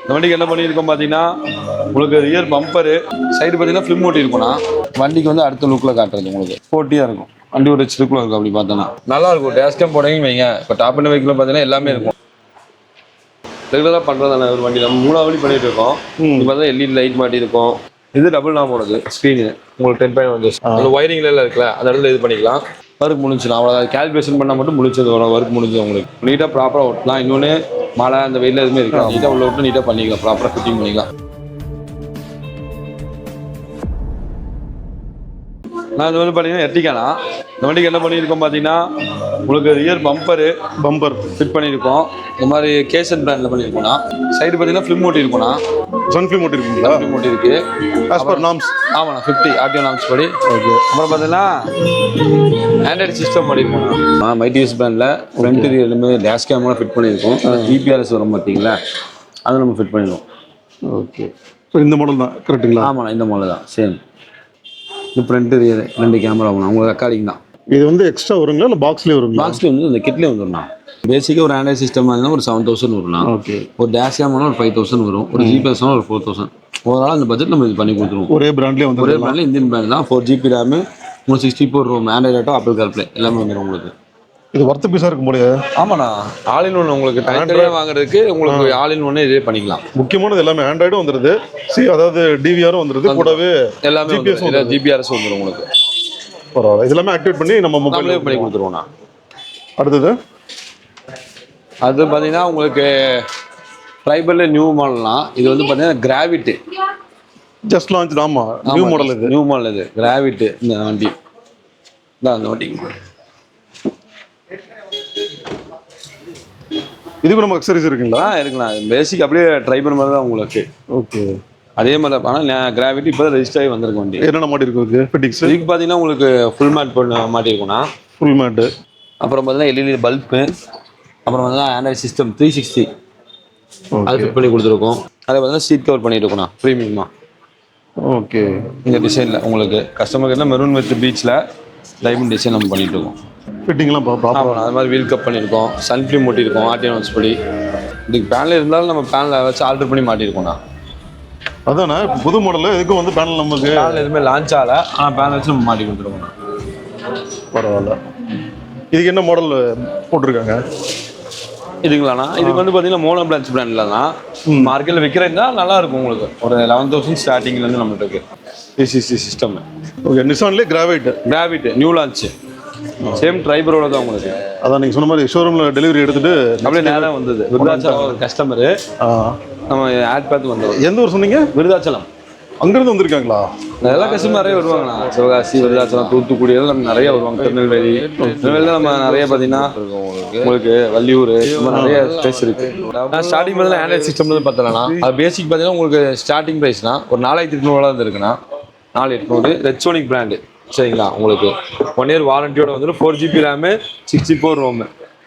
இந்த வண்டிக்கு என்ன பண்ணியிருக்கோம் பார்த்தீங்கன்னா உங்களுக்கு ரியர் பம்பரு சைடு பார்த்தீங்கன்னா ஃபிலிம் ஓட்டி இருக்கும்னா வண்டிக்கு வந்து அடுத்த லுக்கில் காட்டுறது உங்களுக்கு போட்டியாக இருக்கும். வண்டி ஒரு ரிச் லுக்கில் இருக்கும். அப்படி பார்த்தோன்னா நல்லா இருக்கும். டேஸ்கம் போடங்கன்னு வைங்க. இப்போ டாப் அண்ட் வெஹிக்கிள் பார்த்தீங்கன்னா எல்லாமே இருக்கும். ரெகுலராக பண்ணுறதான ஒரு வண்டி நம்ம 3 வண்டி பண்ணிட்டு இருக்கோம். இப்போ பார்த்தா எல்இடி லைட் மாட்டியிருக்கோம். இது டபுள் நாம போடுது ஸ்க்ரீனு உங்களுக்கு 10.1 அந்த ஒயரிங்ல எல்லாம் இருக்குல்ல அந்த இடத்துல இது பண்ணிக்கலாம். ஒர்க் முடிஞ்சுனா அவ்வளோ கேல்குலேஷன் பண்ணால் மட்டும் முடிச்சது ஒர்க் முடிஞ்சது உங்களுக்கு நீட்டாக ப்ராப்பராக ஓட்டலாம். இன்னொன்று மழை அந்த வெயில் எதுவுமே இருக்காது. நீட்டாக உள்ள விட்டு நீட்டாக பண்ணிக்கலாம். ப்ராப்பராக ஃபிட்டிங் பண்ணிக்கலாம். நான் இது வந்து பார்த்தீங்கன்னா எர்டிகானா இந்த வண்டிக்கு என்ன பண்ணியிருக்கோம் பார்த்தீங்கன்னா உங்களுக்கு ரியர் பம்பர் ஃபிட் பண்ணியிருக்கோம். இந்த மாதிரி கேசன் பிராண்டில் பண்ணியிருக்கோம்னா சைடு பார்த்தீங்கன்னா ஃபிலிம் ஓட்டி இருக்கும்னா சன் ஃபிலிம் ஓட்டி இருக்குங்களா? ஃபிலிம் ஓட்டி இருக்கு. As per norms. ஆமாண்ணா 50 ஆர்டிஓ நார்ம்ஸ் படி. ஓகே. அப்புறம் பார்த்தீங்கன்னா ஆண்ட்ராய்டு சிஸ்டம் பண்ணியிருக்கோம். மைடிஎஸ் பிராண்டில் ஃப்ரண்ட் ரியலுமே டேஷ் கேமரா ஃபிட் பண்ணியிருக்கோம். ஜிபிஆர்எஸ் வரும் பார்த்தீங்களா அதை நம்ம ஃபிட் பண்ணிடுவோம். ஓகே. ஸோ இந்த மாடல் தான் கரெக்டுங்களா? ஆமாண்ணா இந்த மாடல் தான் சேம். இது ஃப்ரண்ட் ரியர் 2 கேமரா ஆகணும். உங்களுக்கு ரெக்கார்டிங் தான். இது வந்து எக்ஸ்ட்ரா வருங்களா இல்லை பாக்ஸ்லேயே வருங்களா? பாக்ஸ்லேயே வந்து இந்த கிட்லேயே வந்துடும்ண்ணா. பேசிக்காக ஒரு ஆண்ட்ராய்டு சிஸ்டம் இருந்தால் ஒரு 7000 வரும்ண்ணா. ஓகே. ஒரு டேஷ் கேமரா ஒரு 5000 வரும். ஒரு ஜிபிஎஸ் ஒரு 4000. ஓவரால் அந்த பட்ஜெட் நம்ம இது பண்ணி கொடுத்துருவோம். ஒரே பிராண்ட்லேயே வந்து ஒரே பிராண்டில் இந்தியன் பிராண்ட் தான். 4GB RAM 64 ROM Android auto Apple CarPlay எல்லாமே வந்துடும் உங்களுக்கு. இது ஒர்த்து பீஸாக இருக்கும் போலயே. ஆமாண்ணா ஆல் இன் ஒன் உங்களுக்கு தனித்தனியாக வாங்குறதுக்கு உங்களுக்கு ஆல் இன் ஒன்னே இதே பண்ணிக்கலாம். முக்கியமானது எல்லாமே ஆண்ட்ராய்டும் வந்துடுது. அதாவது டிவிஆரும் வந்துடுது. கூடவே எல்லாமே ஜிபிஆர்எஸ் வந்துடும் உங்களுக்கு. பரவாயில்ல. இது எல்லாமே ஆக்டிவேட் பண்ணி நம்ம மொபைல்லே பண்ணி கொடுத்துருவோம்ண்ணா. அடுத்தது அது பார்த்தீங்கன்னா உங்களுக்கு ட்ரைபரில் நியூ மாடல்னால் இது வந்து பார்த்தீங்கன்னா கிராவிட்டு ஜஸ்ட் லான்ச். ஆமாம் நியூ மாடல். இது நியூ மாடல். இது கிராவிட்டு இந்த வண்டி தான். அந்த வண்டி இதுக்கு நம்ம அக்சரிஸ் இருக்குங்களா? இருக்கலாம். பேசிக் அப்படியே ட்ரைபர் மாதிரி தான் உங்களுக்கு. ஓகே. அதே மாதிரி தான். ஆனால் கிராவிட்டி இப்போ தான் ரெஜிஸ்டர் ஆகி வந்திருக்க வண்டி. என்னென்ன மாட்டி இருக்குது ஃபிட்டிங்ஸ்? இதுக்கு பார்த்தீங்கன்னா உங்களுக்கு ஃபுல் மேட் பண்ண மாட்டிருக்கும்ண்ணா. ஃபுல் மேட்டு. அப்புறம் பார்த்தீங்கன்னா எல்இடி பல்பு. அப்புறம் பார்த்தீங்கன்னா ஆண்ட்ராய்டு சிஸ்டம் 360 அது ஃபிட் பண்ணி கொடுத்துருக்கோம். அதை பார்த்தீங்கன்னா சீட் கவர் பண்ணிட்டுருக்கோண்ணா ப்ரீமியமாக. ஓகே. இந்த டிசைனில் உங்களுக்கு கஸ்டமருக்கு என்ன மெரூன் வித் பீச்சில் டைமண்ட் டிசைன் நம்ம பண்ணிட்டு இருக்கோம். ஃபிட்டிங்லாம் ஆமாம் அது மாதிரி வீல் கப் பண்ணியிருக்கோம். சன் ஃபிலிம் ஓட்டியிருக்கோம் ஆர்டிஓ நார்ம்ஸ் படி. இதுக்கு பேனில் இருந்தாலும் நம்ம பேனில் வச்சு ஆல்டர் பண்ணி மாட்டியிருக்கோண்ணா. அதானே புது மாடலில் இதுக்கும் வந்து பேனல் நமக்கு பேனல் எதுவுமே லான்ச் ஆகலை. ஆனால் பேனல் வச்சு நம்ம மாட்டி கொடுத்துருவோம்ண்ணா. பரவாயில்ல. இதுக்கு என்ன மாடல் போட்டிருக்காங்க? இதுங்களாண்ணா இதுக்கு வந்து பார்த்தீங்கன்னா மோனோ பிரான்ச் பிராண்டில் தான் மார்க்கெட்டில் விற்கிறதா நல்லா இருக்கும். உங்களுக்கு ஒரு 11,000 ஸ்டார்டிங்லேருந்து நம்மகிட்ட இருக்கு பிசிசி சிஸ்டம். ஓகே. நிசான்லேயே கிராவிட் நியூ லான்ச் சேம் ட்ரைபரோட தான் உங்களுக்கு. அதான் நீங்கள் சொன்ன மாதிரி ஷோரூமில் டெலிவரி எடுத்துட்டு அப்படியே நேரம் வந்தது. விருதாச்சலம் ஒரு கஸ்டமரு நம்ம ஆட் பார்த்து வந்தோம். எந்த ஊர் சொன்னீங்க? விருதாச்சலம். அங்கேருந்து வந்திருக்காங்களா? எல்லா கஸ்டமர் நிறைய வருவாங்கண்ணா. சிவகாசி, விருதாச்சலம், தூத்துக்குடி எல்லாம் நம்ம நிறைய வருவாங்க. திருநெல்வேலியில் நம்ம நிறைய பார்த்தீங்கன்னா உங்களுக்கு வள்ளியூர் இந்த மாதிரி நிறைய ஸ்பேஸ் இருக்கு. நான் ஸ்டார்டிங் பண்ணல ஆண்ட்ராய்டு சிஸ்டம் பார்த்தேன்னா அது பேசிக் பார்த்தீங்கன்னா உங்களுக்கு ஸ்டார்டிங் ப்ரைஸ்னா ஒரு 4800 இருந்துருக்குண்ணா. 4800 ரெட்சோனிக் பிராண்டு. சரிங்களா? உங்களுக்கு 1 இயர் வாரண்டியோட வந்துடும். 4GB ரேமு 64 ROM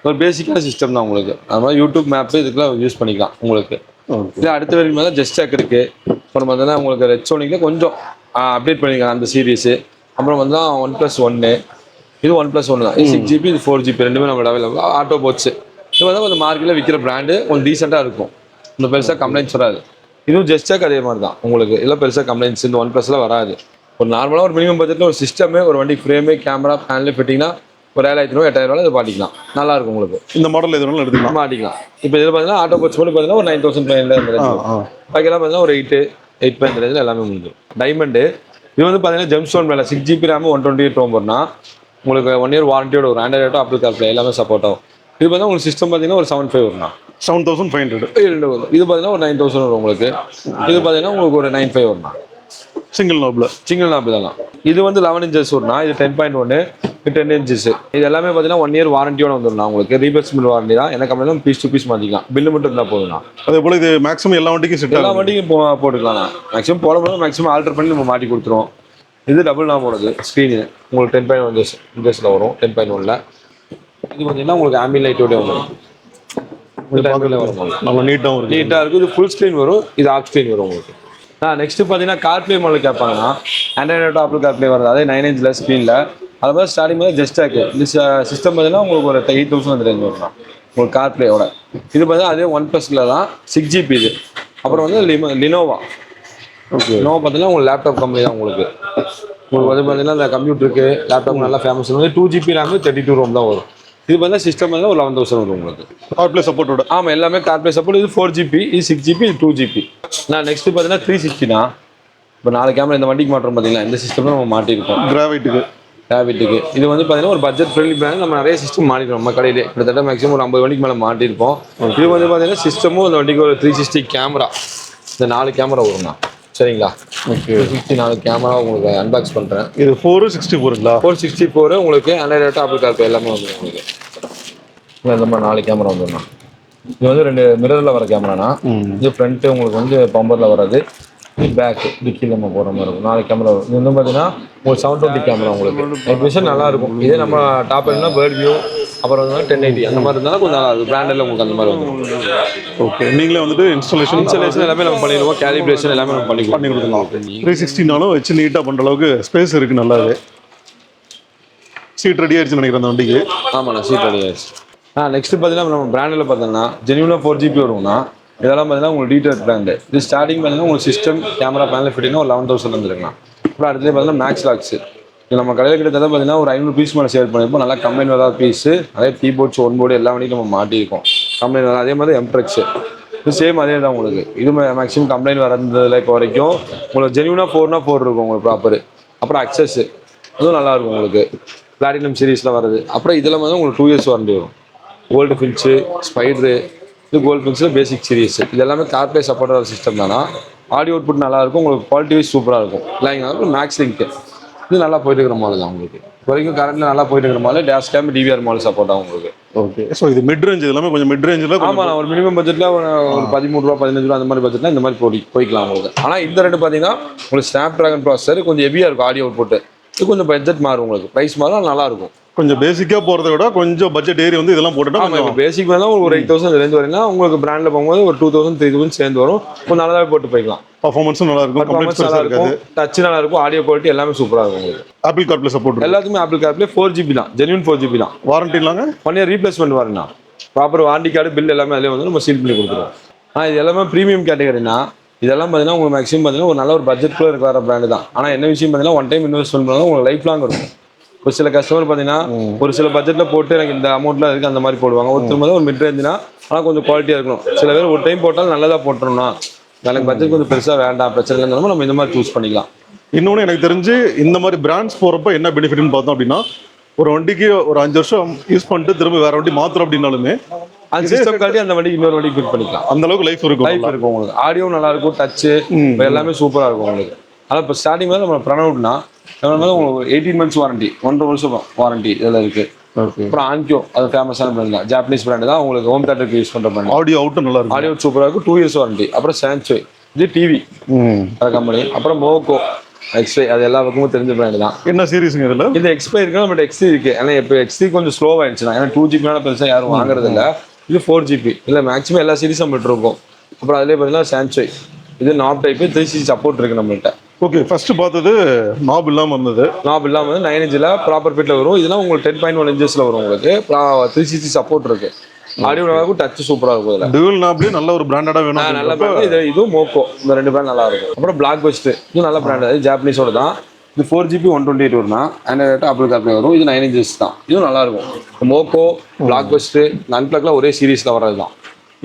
ஒரு பேசிக்கான சிஸ்டம் தான் உங்களுக்கு. அது மாதிரி யூடியூப் மேப்பு இதுக்கெல்லாம் யூஸ் பண்ணிக்கலாம் உங்களுக்கு. இல்லை அடுத்த வரைக்கும் மேலே ஜஸ்ட் டேக் இருக்குது. அப்புறம் பார்த்தீங்கன்னா உங்களுக்கு ரெட்சோனிக்கில் கொஞ்சம் அப்டேட் பண்ணிக்கலாம் அந்த சீரீஸு. அப்புறம் வந்து 1+1 இது 1+1 தான். 6GB இது 4GB ரெண்டுமே நம்ம அவைலபிள். ஆட்டோ போட்ஸு இது வந்து கொஞ்சம் மார்க்கெட்டில் விற்கிற பிராண்டு. கொஞ்சம் டீசெண்டாக இருக்கும். இன்னும் பெருசாக கம்ப்ளைண்ட்ஸ் வராது. இதுவும் ஜஸ்ட் டேக் அதே மாதிரி தான் உங்களுக்கு. இல்லை பெருசாக கம்ப்ளைண்ட்ஸ் இந்த 1+ல வராது. ஒரு நார்மலாக ஒரு மினிமம் பட்ஜெட்டில் ஒரு சிஸ்டமே ஒரு வண்டி ஃப்ரேமு கேமரா பேனல் ஃபிட்டிங்னா ஒரு 7,000 8,000 இது மாட்டிக்கலாம். நல்லாயிருக்கும் உங்களுக்கு. இந்த மாடல் எதுனாலும் எடுத்துக்கலாம் மாட்டிக்கலாம். இப்போ இதில் பார்த்தீங்கன்னா ஆட்டோ போட்ஸ் மட்டும் பார்த்தீங்கன்னா ஒரு 9,500 பாக்கெல்லாம் பார்த்தீங்கன்னா ஒரு 8,500 ரேஞ்சில் எல்லாமே முடிஞ்சிடும். டைமண்டு இது வந்து பார்த்தீங்கன்னா ஜெம்ஸ்டோன் மேலே 6GB ரேமு 128 ROM வரும்னா உங்களுக்கு 1 இயர் வாரண்டியோட ஒரு ஆண்ட்ராய்டு ஆட்டோ ஆப்பிள் கார்ப்ளே எல்லாமே சப்போர்ட் ஆகும். இது பார்த்தீங்கன்னா உங்களுக்கு சிஸ்டம் பார்த்தீங்கன்னா ஒரு 7,500 வரும்னா 7,500 2 வரும். இது பார்த்தீங்கன்னா ஒரு 9,000 வரும் உங்களுக்கு. இது பார்த்தீங்கன்னா உங்களுக்கு ஒரு 9,500 வரும்னா சிங்கிள் நாப் தான். இது வந்து 11 inches வரும்னா இது 10.1 10 inches. இது எல்லாமே பார்த்தீங்கன்னா 1 இயர் வாரண்டியோட வந்துடும் உங்களுக்கு. ரீப்ளேஸ்மெண்ட் வாரண்டி தான். என்ன கம்பெனிலும் பீஸ் டு பீஸ் மாற்றிக்கலாம். பில்லு மட்டும் இருந்தால் போதும்ண்ணா. அதே போல் இது மேக்ஸிமம் எல்லா வண்டிக்கும் செட் எல்லா வண்டிக்கும் போட்டுக்கலாம். மேக்ஸிமம் போடும்போது மேக்ஸிமம் ஆல்டர் பண்ணி நம்ம மாட்டி கொடுத்துருவோம். இது டபுள் நாம போடுறது ஸ்க்ரீனு உங்களுக்கு 10.1 இன்ச்சஸில் வரும். 10.1ல் இது பார்த்தீங்கன்னா உங்களுக்கு ஆம்பியன் லைட்டோட வரும். நல்லா நீட்டாக இருக்கும். இது ஃபுல் ஸ்க்ரீன் வரும். இது ஆஃப் ஸ்க்ரீன் வரும் உங்களுக்கு. நெக்ஸ்ட் பார்த்தீங்கன்னா கார்ப்ளே மாடல் கேட்பாங்கன்னா ஆண்ட்ராய்டு ஆட்டோ ஆப்பிள் கார்ப்ளே வருது. அதே 9 inch ஸ்க்ரீனில் அது மாதிரி ஸ்டார்டிங் வந்து ஜஸ்ட் டேக் இந்த சிஸ்டம் பார்த்தீங்கன்னா உங்களுக்கு ஒரு 8,000 அந்த ரேஞ்ச் வரும் உங்களுக்கு கார்ப்ளேயோட. இது பார்த்தீங்கன்னா அதே 1+ல தான் 6GB இது அப்புறம் வந்து லினோவா. லினோவா பார்த்தீங்கன்னா உங்களுக்கு லேப்டாப் கம்பெனி தான் உங்களுக்கு வந்து பார்த்தீங்கன்னா இந்த கம்ப்யூட்டருக்கு லேப்டாப் நல்லா ஃபேமஸ். வந்து 2GB RAM 32 ROM தான் வரும். இது பார்த்தீங்கன்னா சிஸ்டம் வந்து ஒரு 11,000 வரும் உங்களுக்கு. CarPlay சப்போர்ட்டோட. ஆமாம், எல்லாமே CarPlay சப்போர்ட். இது 4GB, இது 6GB, இது 2GB. நான் நெக்ஸ்ட் பார்த்தீங்கன்னா 360 தான். இப்போ 4 கேமரா இந்த வண்டிக்கு மாட்டுறோம் பார்த்தீங்களா, இந்த சிஸ்டம் தான் நம்ம மாட்டியிருக்கோம் கிராவிட்டுக்கு. இது வந்து பார்த்தீங்கன்னா ஒரு பட்ஜெட் ஃப்ரெண்ட்லி பிராண்ட். நம்ம நிறைய சிஸ்டம் மாட்டிருக்கோம் நம்ம கடையிலே. கிட்டத்தட்ட மேக்ஸிமம் ஒரு 50 வண்டிக்கு மேலே மாட்டிருப்போம். இது வந்து பார்த்தீங்கன்னா சிஸ்டமும் இந்த வண்டிக்கு ஒரு 360 கேமரா. இந்த 4 கேமரா வரும்ண்ணா. சரிங்களா? ஓகே. 364 கேமரா உங்களுக்கு அன்பாக்ஸ் பண்ணுறேன். இது 464ங்களா? 464 உங்களுக்கு ஆண்ட்ராய்டு ஆப்பிள் கார்ப்ளே எல்லாமே வந்துடும் உங்களுக்கு. இந்த மாதிரி 4 கேமரா வந்துடும்ண்ணா. இது வந்து 2 மிரரில் வர கேமராண்ணா. இது ஃப்ரண்ட்டு உங்களுக்கு வந்து பம்பரில் வர்றது. இது பேக்கு டிக்கில் நம்ம போகிற மாதிரி இருக்கும். 4 கேமரா வரும். இது வந்து பார்த்தீங்கன்னா உங்களுக்கு 720 கேமரா உங்களுக்கு. நைட் விஷன் நல்லா இருக்கும். இதே நம்ம டாப் என்ன பேர்ட் வியூ அப்புறம் வந்து 1080 அந்த மாதிரி இருந்தாலும் கொஞ்சம் நல்லா இருக்கும். பிராண்டில் உங்களுக்கு அந்த மாதிரி வந்துடும். ஓகே. நீங்களே வந்துட்டு இன்ஸ்டாலேஷன் எல்லாமே நம்ம பண்ணிடுவோம். கேலிப்ரேஷன் எல்லாமே நம்ம பண்ணி கொடுத்துடலாம். 360னாலும் வச்சு நீட்டாக பண்ணுற அளவுக்கு ஸ்பேஸ் இருக்குது நல்லாவே. சீட் ரெடி ஆயிடுச்சுன்னு நினைக்கிறேன் அந்த வண்டிக்கு. ஆமாண்ணா, சீட் ரெடி ஆயிடுச்சு. நெக்ஸ்ட் பார்த்தீங்கன்னா நம்ம பிராண்டில் பார்த்தோம்னா ஜென்யூனாக 4GB வரும்னா இதெல்லாம் பார்த்தீங்கன்னா உங்களுக்கு டீட்டெயில் பிராண்டு. இது ஸ்டார்டிங் பார்த்தீங்கன்னா உங்களுக்கு சிஸ்டம் கேமரா பேனல் ஃபிட்டிங்னா ஒரு 11,000 வந்துருக்கலாம். அப்புறம் அடுத்தது பார்த்தீங்கன்னா மேக்ஸ் லாக்ஸ். இது நம்ம கடையில் கிட்டத்தட்ட பார்த்தீங்கன்னா ஒரு 500 பீஸ் மேலே சேல் பண்ணியிருப்போம். நல்லா கம்பெனி வராத பீஸு, அதே கீபோர்ட்ஸ் ஒன் போர்டு எல்லா வண்டியும் நம்ம மாட்டியிருக்கோம். கம்பெனி வர அதே மாதிரி எம்ட்ரெக்ஸு இது சேம் அதே தான் உங்களுக்கு. இது மேக்ஸிமம் கம்ப்ளைண்ட் வரதில் இப்போ வரைக்கும் உங்களுக்கு ஜென்யூனாக 4x4 இருக்கும் உங்களுக்கு ப்ராப்பர். அப்புறம் அக்சஸ் இதுவும் நல்லாயிருக்கும் உங்களுக்கு. பிளாட்டினம் சீரீஸில் வருது. அப்புறம் இதில் வந்து உங்களுக்கு 2 years வாரண்டி வரும். கோல்டு ஃபின்ச்சு, ஸ்பைட்ரு, இது கோல்டு ஃபின்ச்சில் பேசிக் சீரீஸ். இது எல்லாமே CarPlay சப்போர்ட் ஆகிற சிஸ்டம் தானா. ஆடியோ அவுட்புட் நல்லாயிருக்கும் உங்களுக்கு. குவாலிட்டி வைஸ் சூப்பராக இருக்கும். இல்லைங்க மேக்ஸ் லிங்க் இது நல்லா போயிட்டு இருக்கிற மாடல் தான் உங்களுக்கு. வரைக்கும் கரண்ட்டில் நல்லா போயிட்டு இருக்கிற model. Dash game DVR model support ஆகும் உங்களுக்கு. ஓகே. ஸோ இது மிட் ரேஞ்ச் எல்லாமே கொஞ்சம் மிட் ரேஞ்சில். ஆமாம், ஒரு மினிமம் பட்ஜெட்டில் ஒரு 13 ரூபா 15 ரூபா அந்த மாதிரி பட்ஜெட்டில் இந்த மாதிரி போய்க்கலாம் உங்களுக்கு. ஆனால் இந்த ரெண்டு பார்த்தீங்கன்னா உங்களுக்கு ஸ்னாப் ட்ராகன் ப்ராசஸர் கொஞ்சம் ஹெவியாக இருக்கும். ஆடியோ அவுட்புட் இது கொஞ்சம் பட்ஜெட் மாறும் உங்களுக்கு. ப்ரைஸ் மாறும், நல்லாயிருக்கும். கொஞ்சம் பேசிக்காக போகிறத விட கொஞ்சம் பட்ஜெட் ஏறி வந்து இதெல்லாம் போட்டுட்டா. ஆமாம், பேசிக் வேணால் ஒரு 8,000 ரேஞ்ச் வரீங்கன்னா உங்களுக்கு பிராண்டில் போகும்போது ஒரு 2,000 3,000 சேர்ந்து வரும். கொஞ்சம் நல்லாவே போட்டு போய்க்கலாம். பர்ஃபார்மன்ஸும் நல்லா இருக்கும். பர்ஃபார்மன்ஸ் நல்லா இருக்கும். டச் நல்லா இருக்கும். ஆடியோ குவாலிட்டி எல்லாமே சூப்பராக இருக்கும் உங்களுக்கு. ஆப்பிள் CarPlay சப்போர்ட் எல்லாத்துக்குமே ஆப்பிள் CarPlay 4GB தான். ஜென்யூன் 4GB தான். வாரண்டி இல்லாங்க 1 year ரீப்ளேஸ்மெண்ட் வரணும். ப்ராப்பர் வாரண்டி கார்டு பில் எல்லாமே அதிலே வந்து நம்ம சீல் பண்ணி கொடுத்துருவோம். இது எல்லாமே ப்ரீமியம் கேட்டகரினா இதெல்லாம் பார்த்தீங்கன்னா உங்களுக்கு மேக்ஸிமம் பார்த்தீங்கன்னா ஒரு நல்ல ஒரு பட்ஜெட்குள்ளே இருக்கிற பிராண்டு தான். ஆனால் என்ன விஷயம் பார்த்தீங்கன்னா ஒன் டைம் இன்வெஸ்ட்மெண்ட் பண்ணாலும் உங்களுக்கு லைஃப் லாங் இருக்கும். ஒரு சில கஸ்டமர் பார்த்தீங்கன்னா ஒரு சில பட்ஜெட்டில் போட்டு எனக்கு இந்த அமௌண்ட்டில் இருக்குது அந்த மாதிரி போடுவாங்க. ஒரு திரும்ப ஒரு மிட் ரேஞ்சுனா ஆனால் கொஞ்சம் குவாலிட்டியாக இருக்கணும். சில பேர் ஒரு டைம் போட்டாலும் நல்லதாக போட்டுருணும்னா எனக்கு பட்ஜெட் கொஞ்சம் பெருசாக வேண்டாம் பிரச்சனை இல்லைன்னு நம்ம இந்த மாதிரி சூஸ் பண்ணிக்கலாம். இன்னொன்று எனக்கு தெரிஞ்சு இந்த மாதிரி பிராண்ட்ஸ் போகிறப்ப என்ன பெனிஃபிட்னு பார்த்தோம் அப்படின்னா ஒரு வண்டிக்கு ஒரு 5 வருஷம் யூஸ் பண்ணிட்டு திரும்ப வேற வண்டி மாத்திரம் அப்படின்னாலுமே அந்த சிஸ்டம் காட்டி அந்த வண்டிக்கு இன்னொரு வண்டிக்கு ஃபிட் பண்ணிக்கலாம். அந்த அளவுக்கு லைஃப் இருக்கும். உங்களுக்கு ஆடியோ நல்லா இருக்கும். டச்சு எல்லாமே சூப்பராக இருக்கும் உங்களுக்கு. அதான் இப்போ ஸ்டார்டிங் வந்து நம்ம ப்ரனவுட்னா உங்களுக்கு 18 months வாரண்டி, 1.5 வருஷம் வாரண்டி இதில் இருக்குது. அப்புறம் ஆன்கியோ அது ஃபேமஸான பிராண்ட் தான். ஜாப்பனீஸ் பிராண்டு தான். உங்களுக்கு ஹோம் தேட்டருக்கு யூஸ் பண்ணுற பிராண்ட். ஆடியோ அவுட்டும் நல்லா இருக்கும். ஆடியோ சூப்பராக இருக்கும். 2 years வாரண்டி. அப்புறம் சான்சோய் இது டிவி அந்த கம்பெனி. அப்புறம் மோகோ எக்ஸ்பை அது எல்லா பக்கமும் தெரிஞ்ச பிராண்டு தான். என்ன சீரிஸுங்க இதில்? இது எக்ஸ்பை இருக்கு, நம்ம எக்ஸ்டி இருக்கு. ஏன்னா இப்போ எக்ஸ்டி கொஞ்சம் ஸ்லோ ஆயிடுச்சு. ஏன்னா 2GB பெருசாக யாரும் வாங்குறது இல்லை. இது 4GB இல்லை மேக்ஸிமம் எல்லா சீரிஸும் நம்மகிட்ட இருக்கும். அப்புறம் அதிலே பார்த்தீங்கன்னா சான்சோய் இது நாப் டைப்பு 360 சப்போர்ட் இருக்குது நம்மள்கிட்ட. ஓகே. ஃபர்ஸ்ட் பார்த்தது நாப் இல்லாமல் இருந்தது. நாப் இல்லாமல் வந்து 9 inch ப்ராப்பர் ஃபிட்டில் வரும். இதெல்லாம் உங்களுக்கு 10.1 inches வரும். உங்களுக்கு 360 சப்போர்ட் இருக்கு. ஆடியோ நல்லா இருக்கும். டச் சூப்பராக இருக்கும். இதில் டுவல் நாப்லேயே நல்ல ஒரு பிராண்டடாக வேணும். நல்ல பிராண்ட். இதுவும் மோக்கோ இந்த 2 பிராண்ட் நல்லா இருக்கும். அப்புறம் பிளாக் பஸ்ட் இது நல்ல பிராண்ட். அது ஜாப்பனீஸோட தான். இது 4GB 128 வரும்னா ஆண்ட்ராய்டு ஆப்பிள் CarPlay வரும். இது 9 inches தான். இதுவும் நல்லா இருக்கும். மோக்கோ பிளாக் பஸ்ட் நன்பிளாக்லாம் ஒரே சீரீஸில் வர்றது தான்.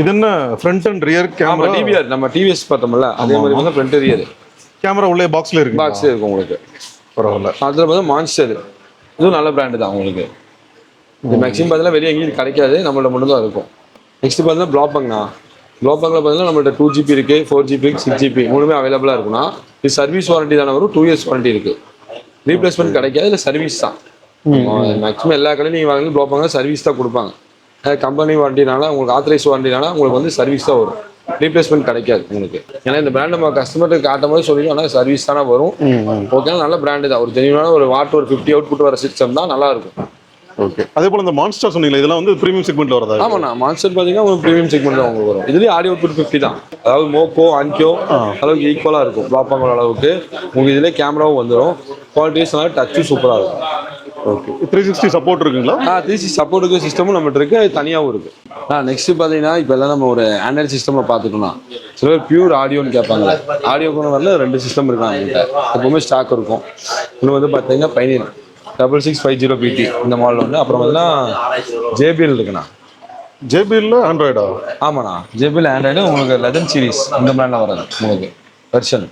இது என்ன front and rear camera? DVR நம்ம டிவிஎஸ் பார்த்தோம்ல அதே மாதிரி வந்து ஃப்ரண்ட் ரியர் கேமரா உள்ளே பாக்ஸ்ல இருக்கு. பாக்ஸ்ல இருக்கும் உங்களுக்கு. பரவாயில்ல. அதில் வந்து மான்ஸ்டர் இதுவும் நல்ல பிராண்டு தான் உங்களுக்கு. இது மேக்ஸிமம் பார்த்தீங்கன்னா வெளியே எங்கேயும் கிடைக்காது. நம்மள்ட்ட மட்டும் தான் இருக்கும். நெக்ஸ்ட் பார்த்தீங்கன்னா ப்ளாபங்னா. ப்ளாபங்கில் பார்த்தீங்கன்னா நம்மள்ட்ட 2GB இருக்கு, 4GB இருக்கு, 6GB மூணுமே அவைலபிளாக இருக்குன்னா இது சர்வீஸ் வாரண்டி தானே வரும். 2 years வாரண்டி இருக்கு. ரீப்ளேஸ்மெண்ட் கிடைக்காது. இல்லை சர்வீஸ் தான். மேக்ஸிமம் எல்லா கடையும் நீங்கள் வாங்கி ப்ளாபங்கில் சர்வீஸ் தான் கொடுப்பாங்க. கம்பெனி வாரண்டினால உங்களுக்கு ஆத்தரைஸ் வாரண்டினால உங்களுக்கு வந்து சர்வீஸ் தான் வரும். ரீப்ளேஸ்மெண்ட் கிடைக்காது உங்களுக்கு. ஏன்னா இந்த பிராண்ட் நம்ம கஸ்டமருக்கு காட்டும் போது சொல்லிடுவோம். ஆனால் சர்வீஸ் தானே வரும். ஓகே, நல்ல பிராண்டு தான். ஒரு ஜென்யூனான ஒரு வாட் ஒரு 50 அவுட்புட் வர சிஸ்டம் தான். நல்லா இருக்கும். ஓகே. அதே போல இந்த மான்ஸ்டர் சொன்னீங்களா, இதெல்லாம் வந்து பிரீமியம் செக்மெண்ட்ல வரதா? ஆமாண்ணா, மான்ஸ்டர் பார்த்தீங்கன்னா ஒரு பிரீமியம் செக்மெண்ட் தான் உங்களுக்கு வரும். இதுலேயே ஆடியோ அவுட்புட் 50 தான். அதாவது மோக்கோ ஆன்கியோ அளவுக்கு ஈக்குவலாக இருக்கும். ப்ளாப்பாங்கிற அளவுக்கு உங்களுக்கு இதிலே கேமராவும் வந்துடும். குவாலிட்டிஸ் நல்லா டச்சும் சூப்பராக இருக்கும். ஓகே 360 சப்போர்ட் இருக்குங்களா? 360 சப்போர்ட்டுக்கு சிஸ்டமும் நம்மகிட்ட இருக்குது, அது தனியாகவும் இருக்குது. நெக்ஸ்ட் பார்த்தீங்கன்னா இப்போ எல்லாம் நம்ம ஒரு ஆண்ட்ராய்டு சிஸ்டமில் பார்த்துட்டோம்னா சில பேர் பியூர் ஆடியோன்னு கேட்பாங்க. ஆடியோக்கு வரல 2 சிஸ்டம் இருக்காங்க என்கிட்ட, எப்பவுமே ஸ்டாக் இருக்கும். இன்னும் வந்து பார்த்தீங்கன்னா பைனியர் 6650 PT இந்த மாடல் வந்து. அப்புறம் பார்த்தீங்கன்னா JBL இருக்குண்ணா. JBL ஆண்ட்ராய்டா? ஆமாண்ணா, JBL ஆண்ட்ராய்டு உங்களுக்கு லெஜண்ட் சீரிஸ் இந்த பிராண்டில் வராது உங்களுக்கு வெர்ஷன்.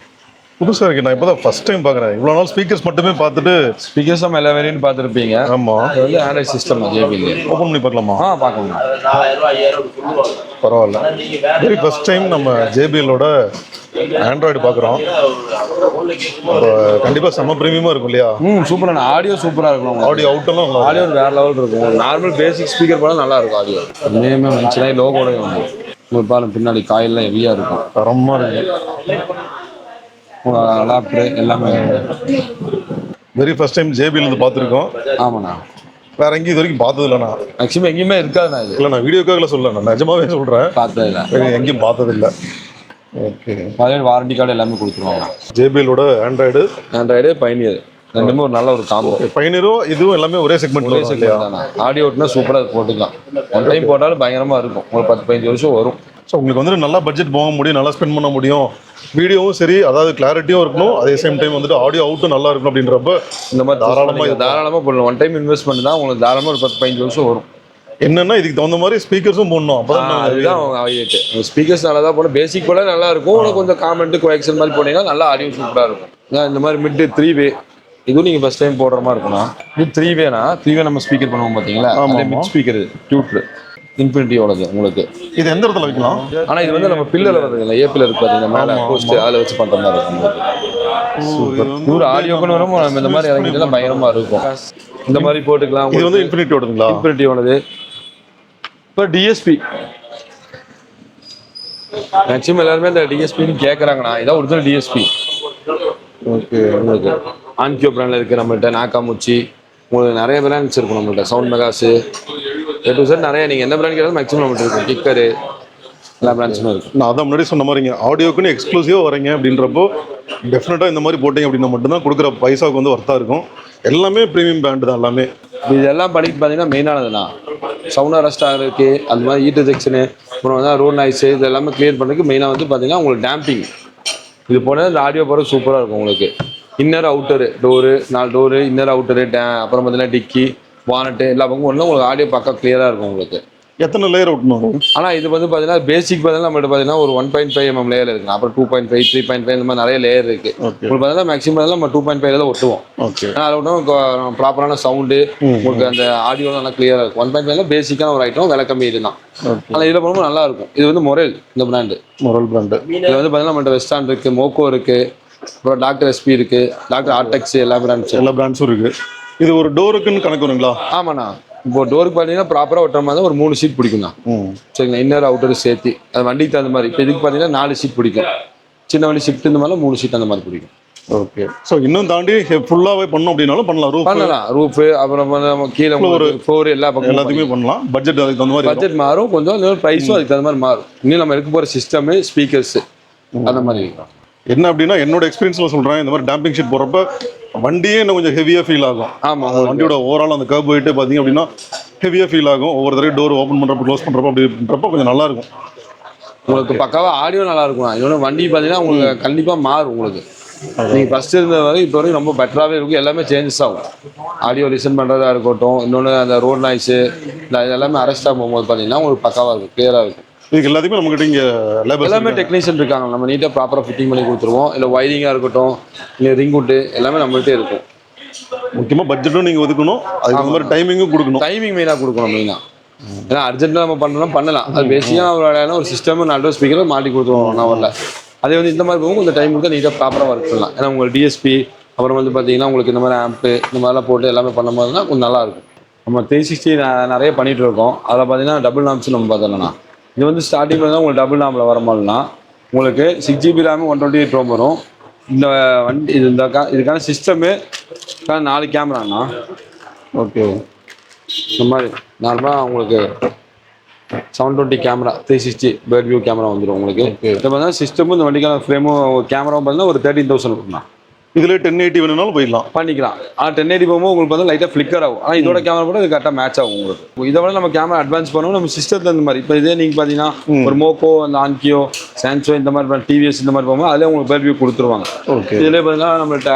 புதுசாக இருக்கு, நான் இப்போ தான் ஃபர்ஸ்ட் டைம் பார்க்குறேன். இவ்வளோ நாள் ஸ்பீக்கர்ஸ் மட்டுமே பார்த்துட்டு. ஸ்பீக்கர்ஸ் நம்ம எல்லா வேரியன்ட் பார்த்துருப்பீங்க. ஆமாம், இது வந்து ஆண்ட்ராய்டு சிஸ்டம் JBL. ஓப்பன் பண்ணி பார்க்கலாமா? பார்க்கலாம். பரவாயில்ல, வெரி ஃபர்ஸ்ட் டைம் நம்ம JBLோட ஆண்ட்ராய்டு பார்க்குறோம். கண்டிப்பாக செம்ம ப்ரீமியமாக இருக்கும் இல்லையா? சூப்பரான ஆடியோ சூப்பராக இருக்கும். ஆடியோ அவுட்டெல்லாம் ஆடியோ வேற லெவல் இருக்கும். நார்மல் பேசிக் ஸ்பீக்கர் போல நல்லா இருக்கும் ஆடியோ. நேமே வந்துச்சுன்னா லோகோட வந்து உங்களுக்கு பாருங்க பின்னாடி காயில்லாம் ஹெவியாக இருக்கும், தரமாக இருக்கு. லேப்டாப் எல்லாமே. வெரி ஃபர்ஸ்ட் டைம் JBL இருந்து பார்த்துருக்கோம். ஆமாண்ணா, வேற எங்கேயும் இது வரைக்கும் பார்த்தது இல்லைண்ணா. மேக்ஸிமம் எங்கேயுமே இருக்காதுண்ணா இது. இல்லை, நான் வீடியோக்காக சொல்லலை, நான் நிஜமாவே சொல்கிறேன், பார்த்தது இல்லை, எங்கேயும் பார்த்தது இல்லை. ஓகே, வாரண்டி கார்டு எல்லாமே கொடுத்துருவாங்க. JBLோட ஆண்ட்ராய்டு பைனியர் ரெண்டுமே ஒரு நல்ல ஒரு காம்போ. பைனியரும் இதுவும் எல்லாமே ஒரே செக்மெண்ட். ஒரே செக்மெண்ட் தானே. ஆடியோ ஓட்டுனா சூப்பராக போட்டுக்கலாம். ஒன் டைம் போட்டாலும் பயங்கரமாக இருக்கும், ஒரு 10-15 வருஷம் வரும். ஸோ உங்களுக்கு வந்துட்டு நல்லா பட்ஜெட் போக முடியும், நல்லா ஸ்பெண்ட் பண்ண முடியும். வீடியோவும் சரி, அதாவது கிளாரிட்டியும் இருக்கணும், அதே சேம் டைம் வந்துட்டு ஆடியோ அவுட்டும் நல்லா இருக்கணும். அப்படின்றப்ப இந்த மாதிரி தாராளமாக போடணும். ஒன் டைம் இன்வெஸ்ட்மெண்ட் தான் உங்களுக்கு தாராளமாக ஒரு 10-15 வருஷம் வரும். என்னன்னா இதுக்கு தகுந்த மாதிரி ஸ்பீக்கர்ஸும் போடணும். அப்பதான் அதுதான் ஆகிட்டு ஸ்பீக்கர்ஸ் நல்லா தான் போட பேசிக் போல நல்லா இருக்கும். கொஞ்சம் காமெண்ட் கோஎக்சல் மாதிரி போனீங்கன்னா நல்லா ஆடியோ சூப்பராக இருக்கும். இந்த மாதிரி மிட் 3 வே இதுவும் நீங்கள் ஃபர்ஸ்ட் டைம் போடுற மாதிரி இருக்கும்னா. இது 3 வேனா 3 வே நம்ம ஸ்பீக்கர் பண்ணுவோம் பார்த்தீங்களா? மிட் ஸ்பீக்கர் டியூட்ரு இன்ஃபினிட்டியோடது உங்களுக்கு. இது எந்த இடத்துல வைக்கலாம்? ஆனால் இது வந்து நம்ம பில்லர் வருதுங்களா, ஏ பில்லர் பார்த்தீங்கன்னா மேலே போஸ்ட் அதில் வச்சு பண்ணுற மாதிரி இருக்கும் உங்களுக்கு. ஒரு ஆடியோக்குன்னு வரும் நம்ம இந்த மாதிரி இறங்கிட்டுலாம் பயங்கரமாக இருக்கும். இந்த மாதிரி போட்டுக்கலாம். இது வந்து இன்ஃபினிட்டியோடதுங்களா? இன்ஃபினிட்டியோடது. இப்போ DSP மேக்ஸிமம் எல்லாருமே இந்த DSPன்னு கேட்குறாங்கண்ணா. இதான் ஒரிஜினல் DSP. ஓகே, உங்களுக்கு ஆன்கியோ பிராண்டில் இருக்குது நம்மள்கிட்ட. நாக்காமுச்சி உங்களுக்கு நிறைய பிராண்ட்ஸ் இருக்கும் நம்மள்கிட்ட. சவுண்ட் மெகாஸு A to Z நிறைய. நீங்கள் எந்த பிராண்ட் கேட்டாலும் மேக்ஸிமம் நம்மள்கிட்ட இருக்கும். கிக்கரு எல்லா பிராண்ட்ஸுமே இருக்கும். நான் அதான் முன்னாடி சொன்ன மாதிரிங்க, ஆடியோக்குன்னு எக்ஸ்க்ளூசிவாக வரீங்க அப்படின்றப்போ டெஃபினட்டாக இந்த மாதிரி போட்டிங்க அப்படின்னா மட்டும்தான் கொடுக்குற பைசாவுக்கு வந்து ஒர்த்தாக இருக்கும். எல்லாமே ப்ரீமியம் பிராண்டு தான் எல்லாமே. இதெல்லாம் பண்ணிட்டு பார்த்தீங்கன்னா மெயினானதுண்ணா சவுண்ட் அரெஸ்ட் ஆகிறதுக்கு, அந்த மாதிரி ஹீட் ரிஜெக்ஷனு, அப்புறம் வந்து ரோட் நாய்ஸு, இது எல்லாமே கிளியர் பண்ணுறதுக்கு மெயினாக வந்து பார்த்தீங்கன்னா உங்களுக்கு டேம்பிங் இது போனால் இந்த ஆடியோ போகிறது சூப்பராக இருக்கும் உங்களுக்கு. Inner outer door 4 door, inner outer, அப்புறம் பார்த்தீங்கன்னா டிக்கி வானட்டு எல்லா பக்கமும் ஒன்றும் உங்களுக்கு ஆடியோ பக்கம் கிளியராக இருக்கும் உங்களுக்கு. எத்தனை லேயர் அவுட்ணும்? ஆனால் இது வந்து பார்த்தீங்கன்னா பேசிக் பார்த்தீங்கன்னா நம்மகிட்ட பார்த்தீங்கன்னா ஒரு 1.5 mm லேயர் இருக்குது. அப்புறம் 2.5, 3.5 இந்த மாதிரி நிறைய லேயர் இருக்குது. உங்களுக்கு பார்த்தீங்கன்னா மேக்ஸிமம் நம்ம 2.5 தான் ஒட்டுவோம். ஓகே, ஆனால் அதில் ஒட்டும் ப்ராப்பரான சவுண்டு உங்களுக்கு அந்த ஆடியோ நல்லா கிளியராக இருக்கும். 1.5 பேசிக்கான ஒரு ஐட்டம், விலை கம்மி இதுதான். ஆனால் இதில் போகும்போது நல்லா இருக்கும். இது வந்து மொரேல், இந்த பிராண்டு மொரேல் பிராண்டு. இதில் வந்து பார்த்தீங்கன்னா நம்மகிட்ட வெஸ்டான் இருக்குது, மோக்கோ இருக்குது, அப்புறம் டாக்டர் SP இருக்குது, டாக்டர் ஆர்டெக்ஸ், எல்லா பிராண்ட்ஸும் இருக்குது. இது ஒரு டோருக்குன்னு கணக்கு வருங்களா? ஆமாண்ணா. இப்போ டோருக்கு பார்த்தீங்கன்னா ப்ராப்பராக ஒட்டுற மாதிரி ஒரு 3 சீட் பிடிக்கும்ண்ணா. சரிங்களா, இன்னர் அவுட்டர் சேர்த்து அது வண்டிக்கு தகுந்த மாதிரி. இப்போ இதுக்கு பார்த்தீங்கன்னா 4 சீட் பிடிக்கும். சின்ன வண்டி ஷிஃப்ட் இந்த மாதிரிலாம் 3 சீட் அந்த மாதிரி பிடிக்கும். ஓகே, ஸோ இன்னும் தாண்டி ஃபுல்லாகவே பண்ணோம் அப்படின்னாலும் பண்ணலாம். ரூஃபு அப்புறம் வந்து நம்ம கீழே ஒரு ஃப்ளோர் எல்லா பக்கம் எல்லாத்துக்குமே பண்ணலாம். பட்ஜெட் அதுக்கு தகுந்த மாதிரி பட்ஜெட் மாறும் கொஞ்சம், ப்ரைஸும் அதுக்கு தகுந்த மாதிரி மாறும். இன்னும் நம்ம எடுக்க போகிற சிஸ்டமு, ஸ்பீக்கர்ஸு அந்த மாதிரி இருக்கும். என்ன அப்படின்னா என்னோட எக்ஸ்பீரியன்ஸில் சொல்கிறேன், இந்த மாதிரி டேம்பிங் ஷீட் போடுறப்ப வண்டியே இன்னும் கொஞ்சம் ஹெவியாக ஃபீல் ஆகும். ஆமாம், வண்டியோட ஓவரால் அந்த கர்வ் போயிட்டு பார்த்தீங்க அப்படின்னா ஹெவியாக ஃபீல் ஆகும். ஒவ்வொரு தடவை டோர் ஓப்பன் பண்ணுறப்ப க்ளோஸ் பண்ணுறப்ப அப்படின்றப்ப கொஞ்சம் நல்லாயிருக்கும். உங்களுக்கு பக்காவாக ஆடியோ நல்லா இருக்கும். இன்னொன்று வண்டி பார்த்தீங்கன்னா உங்களுக்கு கண்டிப்பாக மாறும். உங்களுக்கு நீங்கள் ஃபஸ்ட்டு இருந்த வரை இப்போ வரைக்கும் ரொம்ப பெட்டராகவே இருக்கும். எல்லாமே சேஞ்சஸ் ஆகும். ஆடியோ லிசன் பண்ணுறதா இருக்கட்டும், இன்னொன்று அந்த ரோட் நாய்ஸு எல்லாமே அரெஸ்ட்டாக போகும்போது பார்த்தீங்கன்னா உங்களுக்கு பக்காவாக இருக்கும், கிளியராக இருக்கும். இதுக்கு எல்லாத்தையுமே நம்மகிட்ட இங்கே எல்லாமே டெக்னீஷியன் இருக்காங்க. நம்ம நீட்டாக ப்ராப்பராக ஃபிட்டிங் பண்ணி கொடுத்துருவோம். இல்லை ஒயரிங்காக இருக்கட்டும், இல்லை ரிங் விட்டு எல்லாமே நம்மள்கிட்டே இருக்கும். முக்கியமாக பட்ஜெட்டும் நீங்கள் ஒதுக்கணும், அதுக்கு மாதிரி டைமிங்கும் கொடுக்கணும். டைமிங் மெயினாக கொடுக்கணும் மெயினாக. ஏன்னா அர்ஜென்ட்டாக நம்ம பண்ணலாம் பண்ணலாம். அது பேசிக்காக ஒரு சிஸ்டம் 4 ஸ்பீக்கர் மாட்டி கொடுத்துருவோம் 1 ஹவரில். அதே வந்து இந்த மாதிரி போகும், கொஞ்சம் டைம் கொடுத்தா நீட்டாக ப்ராப்பராக ஒர்க் பண்ணலாம். ஏன்னா உங்களுக்கு DSP அப்புறம் வந்து பார்த்தீங்கன்னா உங்களுக்கு இந்த மாதிரி ஆம்ப்பு இந்த மாதிரிலாம் போட்டு எல்லாமே பண்ணும் போதுனா கொஞ்சம் நல்லாயிருக்கும். நம்ம 360 நிறைய பண்ணிகிட்டு இருக்கோம். அதில் பார்த்தீங்கன்னா டபுள் நாம்ஸ் நம்ம பார்த்தோம்னா இது வந்து ஸ்டார்டிங் தான் உங்களுக்கு டபுள் நாமில் வர மாதிரினா உங்களுக்கு 6 GB RAM 128 ROM வரும். இந்த வண்டி இதுக்கான சிஸ்டமு 4 கேமராண்ணா. ஓகே, இந்த மாதிரி நார்மலாக உங்களுக்கு 720 கேமரா 360 பேர்ட் வியூ கேமரா வந்துடும் உங்களுக்கு. இப்போ பார்த்தீங்கன்னா சிஸ்டமும் இந்த வண்டிக்கான ஃப்ரேமும் கேமராவும் பார்த்தீங்கன்னா ஒரு 13,000 இருக்குண்ணா. இதுல 1080 வேணும்னாலும் போயிடலாம். பண்ணிக்கலாம். ஆனால் 1080 போகும்போது உங்களுக்கு வந்து லைட்டாக ஃப்ளிக்கர் ஆகும். ஆனால் இதோட கேமரா கூட இது கரெக்டாக மேட்ச் ஆகும் உங்களுக்கு. இதை விட நம்ம கேமரா அட்வான்ஸ் பண்ணுவோம் நம்ம சிஸ்டத்தில் இந்த மாதிரி. இப்போ இதே நீங்கள் பார்த்தீங்கன்னா ஒரு மோக்கோ, அந்த ஆன்கியோ, சான்சோ இந்த மாதிரி டிவிஎஸ் இந்த மாதிரி போகும்போது அதிலே உங்களுக்கு பேர்வியூ கொடுத்துருவாங்க. ஓகே. இதில் பார்த்தீங்கன்னா நம்மள்ட்ட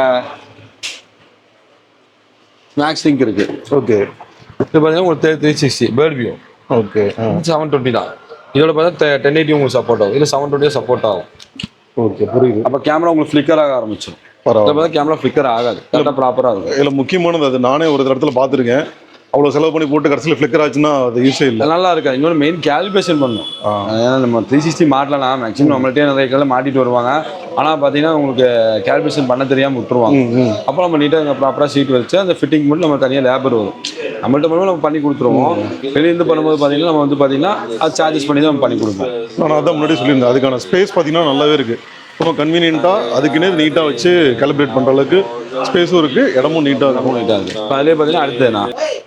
மேக்ஸ் லிங்க் இருக்கு. ஓகே. இது பார்த்தீங்கன்னா உங்களுக்கு 360 பேர்ட் வியூ. ஓகே. 720 தான். இதோட பார்த்தா 1080 உங்களுக்கு சப்போர்ட் ஆகும். இல்லை 720 சப்போர்ட் ஆகும். ஓகே, புரியுது. அப்போ கேமரா உங்களுக்கு ஃப்ளிக்கர் ஆக ஆரம்பிச்சிடும். பரவாயில்ல. கேமரா ஃப்ளிக்கர் ஆகாது, கரெக்டாக ப்ராப்பராக இருக்கும். இதில் முக்கியமானது அது, நானே ஒரு இடத்துல பார்த்துருக்கேன். அவ்வளோ செலவு பண்ணி போட்டு கடைசியில் ஃப்ளிக்கர் ஆச்சுன்னா அது யூஸே இல்லை. நல்லா இருக்காது. இன்னொரு மெயின் கேலிபிரேஷன் பண்ணணும். ஏன்னா நம்ம 360 மாட்டலாம், மேக்ஸிமம் நம்மள்ட்டே நிறைய கல்ல மாட்டிட்டு வருவாங்க. ஆனால் பார்த்தீங்கன்னா உங்களுக்கு கேலிபிரேஷன் பண்ண தெரியாமல் விட்டுருவாங்க. அப்போ நம்ம நீட்டாக ப்ராப்பராக சீட் வச்சு அந்த ஃபிட்டிங் மட்டும் நம்ம தனியாக லேபர் வரும். நம்மள்ட்ட பண்ணுவோம், நம்ம பண்ணி கொடுத்துருவோம். வெளியிருந்து பண்ணும்போது பார்த்தீங்கன்னா நம்ம வந்து பார்த்தீங்கன்னா அது சார்ஜஸ் பண்ணி தான் நம்ம பண்ணி கொடுப்போம். நான் அதான் முன்னாடி சொல்லியிருந்தேன், அதுக்கான ஸ்பேஸ் பார்த்தீங்கன்னா நல்லாவே இருக்குது. ரொம்ப கன்வீனியன்ட்டாக அதுக்குன்னே நீட்டாக வச்சு கேலிப்ரேட் பண்ணுற அளவுக்கு ஸ்பேஸும் இருக்குது, இடமும் நீட்டாக இருக்கும். இப்போ அதிலே பார்த்தீங்கன்னா அடுத்ததுண்ணா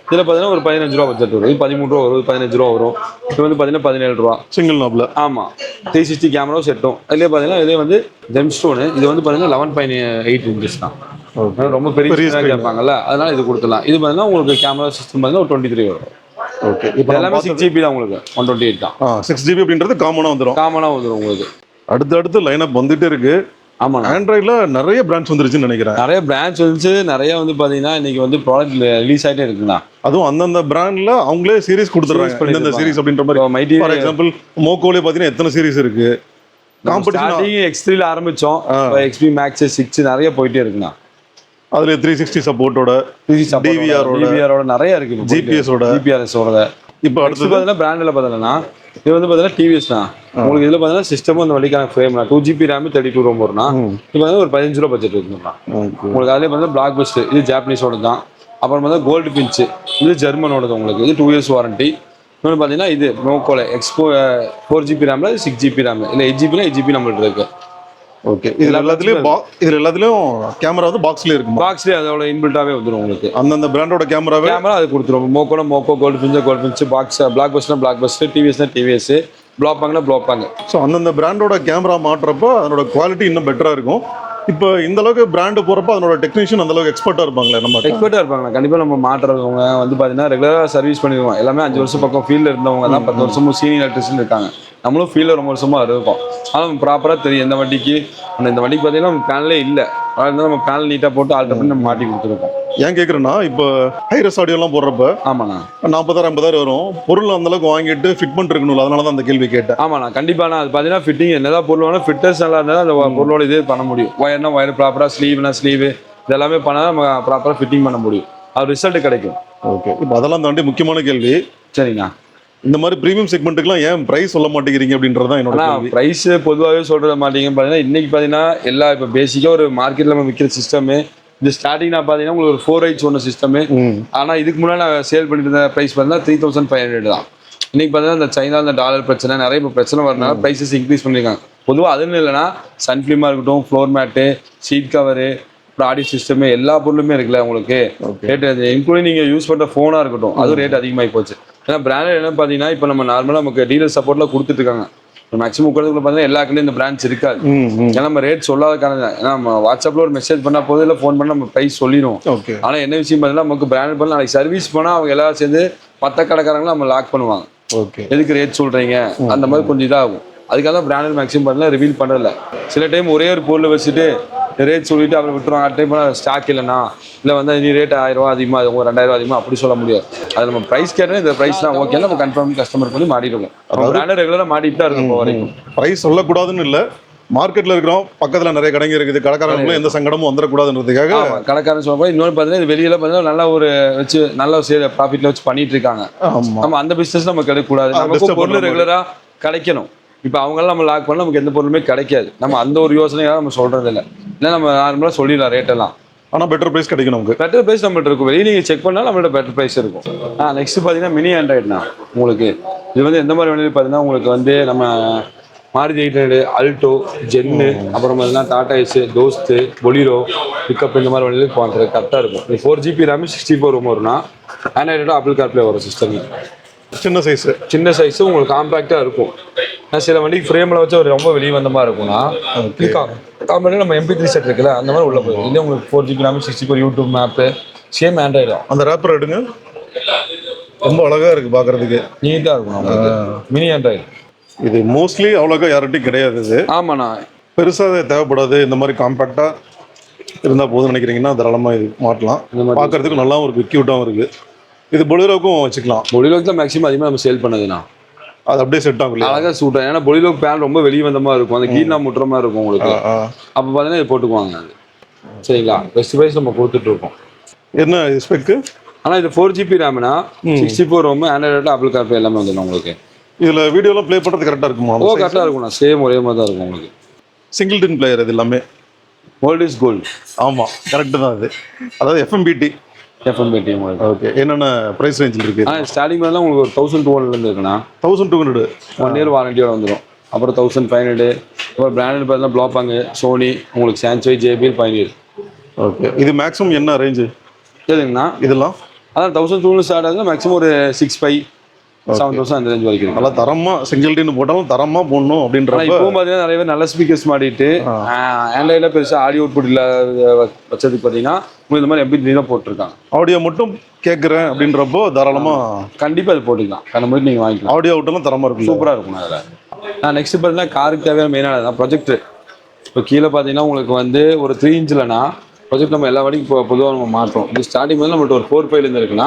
இதில் பார்த்தீங்கன்னா ஒரு 15 ரூபா பட்ஜெட் வரும். இது 13 ரூபா வரும், 15 ரூபா வரும். இது வந்து பார்த்தீங்கன்னா 17 ரூபா சிங்கிள் நாப்ல. ஆமாம், 360 கேமராவும் செட்டும். அதிலே பார்த்தீங்கன்னா இதே வந்து ஜெம் ஸ்டோனு. இது வந்து பார்த்தீங்கன்னா 11.8 இன்ச்சஸ் தான். ரொம்ப பெரிய கேட்பாங்கல்ல, அதனால இது கொடுத்துடலாம். இது பார்த்தீங்கன்னா உங்களுக்கு கேமரா சிஸ்டம் பார்த்தீங்கன்னா ஒரு 23 வரும். ஓகே. இப்போ எல்லாமே 6GB தான் உங்களுக்கு, 128 தான். 6GB அப்படின்றது காமனாக வந்துடும் உங்களுக்கு. அடுத்து லைனப் வந்துட்டே இருக்கு. ஆமாம், ஆண்ட்ராய்டில் நிறைய பிராண்ட்ஸ் வந்துருச்சுன்னு நினைக்கிறேன். நிறைய பிராண்ட்ஸ் வந்துச்சு. நிறைய வந்து பார்த்தீங்கன்னா இன்னைக்கு வந்து ப்ராடக்ட் ரிலீஸ் ஆகிட்டே இருக்குண்ணா. அதுவும் அந்தந்த பிராண்ட்ல அவங்களே சீரிஸ் கொடுத்துறாங்க. இந்த சீரிஸ் அப்படின்ற மாதிரி. ஃபார் எக்ஸாம்பிள் மோக்கோலே பார்த்தீங்கன்னா எத்தனை சீரிஸ் இருக்கு. காம்படிஷன் X3ல ஆரம்பிச்சோம், XP Max 6 நிறைய போயிட்டே இருக்குண்ணா. அதுல 360 சப்போர்ட்டோட, DVR-ஓட நிறைய இருக்கு. GPRS-ஓட. இப்போ அடுத்து பார்த்தீங்கன்னா பிராண்டில் பார்த்தீங்கன்னா இது வந்து பார்த்தீங்கன்னா டிவிஎஸ் தான். உங்களுக்கு இதில் பார்த்தீங்கன்னா சிஸ்டமும் அந்த வழிக்கான ஃப்ரேம்னா 2GB RAM 32 ROM வரும்னா இது வந்து ஒரு 15 ரூபா பட்ஜெட் இருக்குண்ணா. உங்களுக்கு அதிலே பார்த்தீங்கன்னா பிளாக் பஸ்ட், இது ஜாப்பனீஸோட தான். அப்புறம் பார்த்தா கோல்டு பின்ச், இது ஜெர்மனோடது. உங்களுக்கு இது 2 years வாரண்டி. இன்னொன்று பார்த்தீங்கன்னா இது மோக்கோல expo 4GB RAM, 6GB RAM, இல்லை 8GB 8GB நம்மள்ட்ட இருக்கு. ஓகே. இதுல எல்லாத்துலயும் கேமரா வந்து பாக்ஸ்லயே இருக்கும். பாக்ஸ்லயே அதோட இன்பில்ட்டாவே வந்துடும் உங்களுக்கு. அந்தந்த பிராண்டோட கேமரா அது கொடுத்துருவோம். மோக்கோ கோல்டு பின்ச், பாக்ஸ் பிளாக் பஸ்ட், டிவிஎஸ்னா டிவிஎஸ், ப்ளோப்பாங்க. ஸோ அந்தந்த பிராண்டோட கேமரா மாட்டுறப்போ அதனோட குவாலிட்டி இன்னும் பெட்டரா இருக்கும். இப்போ இந்த அளவுக்கு பிராண்டு போறப்ப அதனோட டெக்னீஷியன் அந்த அளவுக்கு எக்ஸ்பர்ட்டா இருப்பாங்களே. நம்ம எக்ஸ்பர்ட்டா இருப்பாங்க கண்டிப்பா. நம்ம மாட்டுறவங்க வந்து பாத்தீங்கன்னா ரெகுலரா சர்வீஸ் பண்ணிடுவோம். எல்லாமே 5 வருஷம் பக்கம் ஃபீல்ட்ல இருந்தவங்க தான். 10 வருஷமும் சீனியர் எலக்ட்ரிஷியன் இருக்காங்க. நம்மளும் ஃபீல்ட்ல ரொம்ப வருஷமா இருக்கும். ஆனால் ப்ராப்பரா தெரியும் எந்த வண்டிக்கு. இந்த வண்டிக்கு பார்த்தீங்கன்னா நம்ம பேனலே இல்லை, நம்ம பேனல் நீட்டாக போட்டு ஆல்டர் பண்ணி நம்ம மாட்டி கொடுத்துருக்கோம். ஏன் கேட்குறேன்னா, இப்போ ஹைரஸ் ஆடியோலாம் போடுறப்ப ஆமாண்ணா 40,000 50,000 வரும். பொருள் அந்த அளவுக்கு வாங்கிட்டு ஃபிட் பண்ணிருக்கணும். அதனால தான் அந்த கேள்வி கேட்டேன். ஆமாண்ணா கண்டிப்பாண்ணா. அது பார்த்தீங்கன்னா ஃபிட்டிங் என்னதான் பொருள் வேணும், ஃபிட்டர்ஸ் நல்லா இருந்தால் அந்த பொருளோட இதே பண்ண முடியும். ஒயர் ப்ராப்பராக, ஸ்லீவ் இதெல்லாமே பண்ணால் நம்ம ப்ராப்பராக ஃபிட்டிங் பண்ண முடியும். அது ரிசல்ட் கிடைக்கும். ஓகே. இப்போ அதெல்லாம் தாண்டி முக்கியமான கேள்வி. சரிங்கண்ணா, இந்த மாதிரி ப்ரீமியம் செக்மெண்ட்டுக்குலாம் ஏன் பிரைஸ் சொல்ல மாட்டேங்கிறீங்க அப்படின்றது தான் என்னோட கேள்வி. பிரைஸ் பொதுவாகவே சொல்ற மாட்டீங்க. பார்த்தீங்கன்னா இன்னைக்கு பார்த்தீங்கன்னா எல்லா இப்போ பேசிக்காக ஒரு மார்க்கெட்டில் நம்ம விற்கிற சிஸ்டமு இது ஸ்டார்டிங் நான் பார்த்தீங்கன்னா உங்களுக்கு ஒரு 4H ஒன்று சிஸ்டமு. ஆனால் இதுக்கு முன்னாடி நான் சேல் பண்ணிட்டு இருந்த ப்ரைஸ் பார்த்தீங்கன்னா 3,500 தான். இன்னைக்கு பார்த்தீங்கன்னா இந்த சைனா இந்த டாலர் பிரச்சனை நிறைய இப்போ பிரச்சனை வரனால ப்ரைஸஸ் இன்க்ரீஸ் பண்ணியிருக்காங்க. பொதுவாக அதுன்னு இல்லைன்னா சன்ஃபிலிமாக இருக்கட்டும், ஃப்ளோர் மேட்டு, சீட் கவரு, அப்புறம் ஆடியோ சிஸ்டமு எல்லா பொருளுமே இருக்குல்ல உங்களுக்கு. ரேட் இன்க்ளூடிங் நீங்கள் யூஸ் பண்ணுற ஃபோனாக இருக்கட்டும் அது ரேட் அதிகமாகி போச்சு. ஏன்னா பிராண்டட் என்ன பார்த்தீங்கன்னா இப்போ நம்ம நார்மலாக நமக்கு டீலர் சப்போர்ட்லாம் கொடுத்துட்ருக்காங்க. மேக்ஸிமம் உட்காந்துக்குள்ள பார்த்தீங்கன்னா எல்லா கடையும் இந்த பிரான்ச் இருக்காது. ஏன்னா நம்ம ரேட் சொல்லாத காரணம். ஏன்னா நம்ம வாட்ஸ்அப்பில் ஒரு மெசேஜ் பண்ணால் போதும், இல்லை ஃபோன் பண்ணால் நம்ம ப்ரைஸ் சொல்லிடுவோம். ஆனால் என்ன விஷயம் பார்த்தீங்கன்னா நமக்கு பிராண்டட் பண்ணலாம். நாளைக்கு சர்வீஸ் போனால் அவங்க எல்லாரும் சேர்ந்து 10 கடைக்காரங்களும் நம்ம லாக் பண்ணுவாங்க. எதுக்கு ரேட் சொல்கிறீங்க அந்த மாதிரி கொஞ்சம் இதாகும். அதுக்காக தான் பிராண்டட் மேக்ஸிமம் பார்த்தீங்கன்னா ரிவீல் பண்ணுறதில்ல. சில டைம் ஒரே ஒரு பொருளை வச்சுட்டு ரேட் சொல்லிட்டு அப்புறம் விட்டுருவாங்க. அடுத்த டைம் ஸ்டாக் இல்லைண்ணா, இல்லை வந்து நீ ரேட் 1000 ரூபா அதிகமாக இருக்கும், 2000 ரூபா அதிகமாக அப்படி சொல்ல முடியாது. அது நம்ம ப்ரைஸ் கேட்டால் இந்த ப்ரைஸ் தான் ஓகே, நம்ம கன்ஃபார்ம் கஸ்டமர் பண்ணி மாட்டிடுவோம். பிராண்டட் ரெகுலராக மாட்டிட்டு தான் இருக்கும். வரைக்கும் ப்ரைஸ் சொல்லக்கூடாதுன்னு இல்லை, மார்க்கெட்டில் இருக்கிறோம் பக்கத்தில் நிறைய கடைங்க இருக்குது, கடைக்காரங்களும் எந்த சங்கடமும் வந்துடக்கூடாதுன்றதுக்காக கடைக்காரன் சொல்லும்போது இன்னொன்று பார்த்தீங்கன்னா இது வெளியில பார்த்தீங்கன்னா நல்லா ஒரு வச்சு நல்ல சேல் ப்ராஃபிட்ல வச்சு பண்ணிட்டு இருக்காங்க. நம்ம அந்த பிஸ்னஸ் நம்ம கிடைக்கக்கூடாது. நமக்கு பொருள் ரெகுலராக கிடைக்கணும். இப்போ அவங்களாம் நம்ம லாக் பண்ணால் நமக்கு எந்த பொருளுமே கிடைக்காது. நம்ம அந்த ஒரு யோசனையாக நம்ம சொல்றது இல்லை. இல்லை நம்ம நார்மலாக சொல்லிடலாம் ரேட்டெல்லாம். ஆனால் பெட்டர் ப்ரைஸ் கிடைக்கும். நமக்கு பெட்டர் ப்ரைஸ் நம்மள்ட்ட இருக்கும். வெளியே நீங்கள் செக் பண்ணாலும் நம்மள்ட்ட பெட்டர் ப்ரைஸ் இருக்கும். நெக்ஸ்ட் பார்த்தீங்கன்னா மினி ஆண்ட்ராய்டுனா உங்களுக்கு இது வந்து எந்த மாதிரி வண்டியில் பார்த்தீங்கன்னா உங்களுக்கு வந்து நம்ம மாருதி 800, அல்டோ, ஜென்னு, அப்புறம் பார்த்தீங்கன்னா டாடா ஏஸ், தோஸ்து, பொலிரோ, பிக்கப் இந்த மாதிரி வண்டியில் போகிறது கரெக்டாக இருக்கும். 4GB RAM 64 ROM வரும்னா ஆண்ட்ராய்டோட ஆப்பிள் கார்ப்ளே வரும் சிஸ்டம். சின்ன சைஸு உங்களுக்கு காம்பேக்டாக இருக்கும். சில வண்டிக்கு ஃப்ரேமில் வச்சு ஒரு ரொம்ப வெளியே வந்த மாதிரி இருக்கும்னா காம்பனி நம்ம MP3 செட் இருக்குல்ல அந்த மாதிரி உள்ள போயிடும். இல்லை உங்களுக்கு 4GB RAM 64 YouTube map same Android தான். அந்த ரேப்பர் எடுங்க, ரொம்ப அழகா இருக்கு பார்க்கறதுக்கு, நீட்டாக இருக்கும் உங்களுக்கு. மினி ஆண்ட்ராய்டு இது மோஸ்ட்லி அவ்வளோக்கா யார்கிட்டையும் கிடையாது இது. ஆமாண்ணா. பெருசாக தேவைப்படாது, இந்த மாதிரி காம்பேக்டாக இருந்தால் போதும்னு நினைக்கிறீங்கன்னா தாராளமாக இது மாட்டலாம். பார்க்கறதுக்கு நல்லாவும் இருக்குது, க்யூட்டாகவும் இருக்குது. இது பொலிரோக்கும் வச்சுக்கலாம். பொலிரோக்கு தான் மேக்ஸிமம் அதிகமாக நம்ம சேல் பண்ணதுண்ணா. அது அப்படியே செட் ஆகும் இல்லையா? அழகாக சூட் ஆகும். ஏன்னா பொலிரோக் பேன் ரொம்ப வெளியே வந்த மாதிரி இருக்கும், அந்த கீழா முட்டுற மாதிரி இருக்கும் உங்களுக்கு. அப்போ பார்த்தீங்கன்னா இது போட்டுக்குவாங்க அது. சரிங்களா, பெஸ்ட் ப்ரைஸ் நம்ம கொடுத்துட்ருக்கோம். என்ன இது ஸ்பெக்கு? ஆனால் இது 4GB ரேம்னா 64 ROM, Android apple CarPlay எல்லாமே வந்துடும் உங்களுக்கு. இதில் வீடியோலாம் ப்ளே பண்ணுறது கரெக்டாக இருக்குமா? ஓ கரெக்டாக இருக்கும்ண்ணா, சேம் ஒரே மாதிரி தான் இருக்கும் உங்களுக்கு. சிங்கிள் டின் பிளேயர் இது எல்லாமே. Old is gold. ஆமாம் கரெக்டு தான் இது. அதாவது FMBT. உங்களுக்கு. ஓகே, என்னென்ன ப்ரைஸ் ரேஞ்சில் இருக்குது? ஸ்டார்டிங் மாதிரிலாம் உங்களுக்கு ஒரு 1200 இருக்குண்ணா. 1200. 1 இயர் வாரண்டியோட வந்துடும். அப்புறம் 1500. அப்புறம் பிராண்டட் பார்த்தீங்கன்னா ப்ளாப்பாங்க, சோனி, உங்களுக்கு சாம்சங், JBL, பைனியர். ஓகே, இது மேக்ஸிமம் என்ன ரேஞ்சு எதுங்கண்ணா? இதெல்லாம் அதான் 1200 ஸ்டார்ட் ஆகுது, மேக்ஸிமம் ஒரு 6500 7000 அந்த ரேஞ்ச் வரைக்கும். நல்லா தரமாக சிங்கிள் டின் போட்டாலும் தரமாக போடணும் அப்படின்றப்ப இப்போ பார்த்தீங்கன்னா நிறைய பேர் நல்ல ஸ்பீக்கர்ஸ் மாட்டிட்டு ஆண்ட்ராய்டில் பெருசாக ஆடியோ அவுட்புட் இல்லாத பட்சத்துக்கு பார்த்தீங்கன்னா உங்களுக்கு இந்த மாதிரி MP3 தான் போட்டிருக்காங்க. ஆடியோ மட்டும் கேட்குறேன் அப்படின்றப்போ தாராளமாக கண்டிப்பாக அது போட்டுக்கலாம். அந்த மாதிரி நீங்கள் வாங்கிக்கலாம். ஆடியோ அவுட்டெல்லாம் தரமாக இருக்கும், சூப்பராக இருக்கும். அதில் நெக்ஸ்ட் பார்த்தீங்கன்னா காருக்கு தேவையான மெயினாக ப்ரொஜெக்டர். இப்போ கீழே பார்த்தீங்கன்னா உங்களுக்கு வந்து ஒரு 3 இன்ச்லனா ப்ரொஜெக்ட் நம்ம எல்லா வரைக்கும் இப்போ பொதுவாக நம்ம மாற்றோம். இது ஸ்டார்டிங் வந்து நம்மள்ட்ட ஒரு 4.5 இருக்குன்னா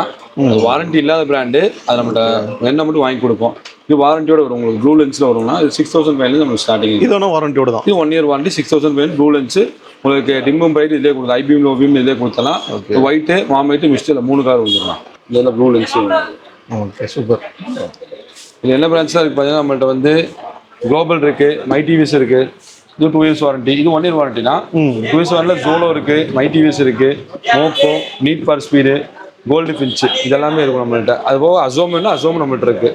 வாரண்டி இல்லாத பிராண்டு, அது நம்மகிட்ட வேணா மட்டும் வாங்கி கொடுப்போம். இது வாரண்டியோட வரும். உங்களுக்கு ப்ளூ லென்ஸில் வரும்னா இது 6500 நம்ம ஸ்டார்டிங். இது வேணா வாரண்டியோட தான். இது 1 இயர் வாரண்டி 6500 ப்ளூ லென்ஸ். உங்களுக்கு டிம்மும் பிரைட் இதிலே கொடுத்து IBM லோ பீம் இதிலே கொடுத்தலாம். ஒயிட்டு மாம் ஒயிட்டு மிஸ்டில் 3 கார் வந்துடலாம். இதெல்லாம் ப்ளூ லென்ஸ். Okay super. இது என்ன பிரான்ச்லாம் இருக்குது பார்த்தீங்கன்னா நம்மள்ட்ட வந்து குளோபல் இருக்குது, மை டிவிஎஸ் இருக்குது. இது 2 இயர்ஸ் வாரண்டி. இது 1 இயர் வாரண்டினா 2 இயர்ஸ் வாரண்டியில் ஜோலோ இருக்குது, மை டிவிஎஸ் இருக்குது, மோப்போ, need for speed, gold finch இதெல்லாமே இருக்கும் நம்மள்ட்ட. அது போக அசோம்னா அசோம் நம்மள்ட்ட இருக்குது.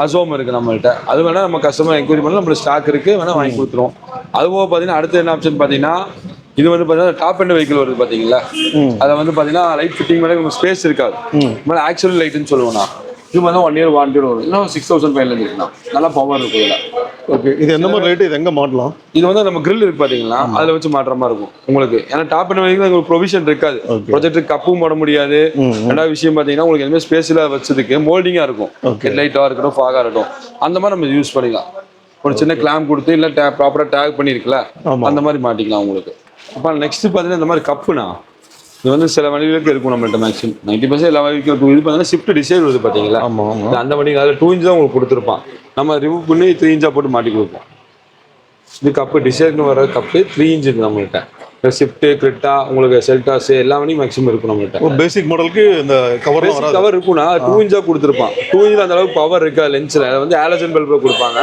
அசோம் இருக்குது நம்மள்ட்ட. அது வேணால் நம்ம கஸ்டமர் என்கொயரி பண்ணால் நம்மளுக்கு ஸ்டாக் இருக்குது, வேணால் வாங்கி கொடுத்துருவோம். அது போக பார்த்தீங்கன்னா அடுத்த என்ன ஆப்ஷன் பார்த்தீங்கன்னா இது வந்து பார்த்தீங்கன்னா டாப் அண்ட் வெஹிக்கிள் வருது பார்த்தீங்களா, அதை வந்து பார்த்தீங்கன்னா லைட் ஃபிட்டிங் மேலே நம்ம ஸ்பேஸ் இருக்காது, மேலே ஆக்சுவல் லைட்டுன்னு சொல்லுவோம்னா இது மாதிரி 1 இயர் வாரண்டியோட வரும். இன்னும் 6500 இருக்குண்ணா. நல்லா பவர் இருக்கும் இதில். ஓகே, இது என்ன மாதிரி ரேட்டு? இது எங்கே மாட்டலாம்? இது வந்து நம்ம கிரில் இருக்கு பார்த்தீங்களா, அதில் வச்சு மாட்டுற மாதிரி இருக்கும் உங்களுக்கு. ஏன்னா டாப் அண்ட் வெஹிக்கிள் உங்களுக்கு ப்ரொவிஷன் இருக்காது, ப்ரொஜெக்டருக்கு கப்பும் போட முடியாது. ரெண்டாவது விஷயம் பார்த்தீங்கன்னா உங்களுக்கு எதுவுமே ஸ்பேஸில் வச்சதுக்கு மோல்டிங்காக இருக்கும். ஹெட்லைட்டாக இருக்கட்டும், ஃபாகாக இருக்கட்டும், அந்த மாதிரி நம்ம யூஸ் பண்ணிக்கலாம். ஒரு சின்ன கிளாம்ப் கொடுத்து இல்லை ப்ராப்பராக டேக் பண்ணியிருக்கல அந்த மாதிரி மாட்டிக்கலாம் உங்களுக்கு. அப்போ நெக்ஸ்ட் பார்த்தீங்கன்னா இந்த மாதிரி கப்புனா இது வந்து சில வண்டிகளுக்கு இருக்கும் நம்மள்ட்ட. மேக்ஸிமம் 90% எல்லா வண்டிகளுக்கும் இருக்கும். இது பார்த்தீங்கன்னா ஷிஃப்ட் டிசைன் வருது பார்த்தீங்களா, அந்த வண்டிக்கு அதில் 2 இன்ச் தான் உங்களுக்கு கொடுத்துருப்பான். நம்ம ரிமூவ் பண்ணி 3 இன்ச்சாக போட்டு மாட்டி கொடுப்போம். இது கப்பு டிசைனுக்கு வர கப்பு 3 இன்ச் இருக்கு நம்மள்ட்ட. ஷிஃப்ட் கிரிட்டா உங்களுக்கு செல்டாஸ் எல்லா வண்டியும் மேக்ஸிமம் இருக்கும் நம்மள்ட்ட. ஒரு பேசிக் மாடலுக்கு இந்த கவர் இருக்கும்னா 2 இன்ச்சாக கொடுத்துருப்பான். 2 இன்ச்சில் அந்த அளவுக்கு பவர் இருக்கா லென்ஸில், அதை வந்து ஹாலஜன் பல்பில் கொடுப்பாங்க.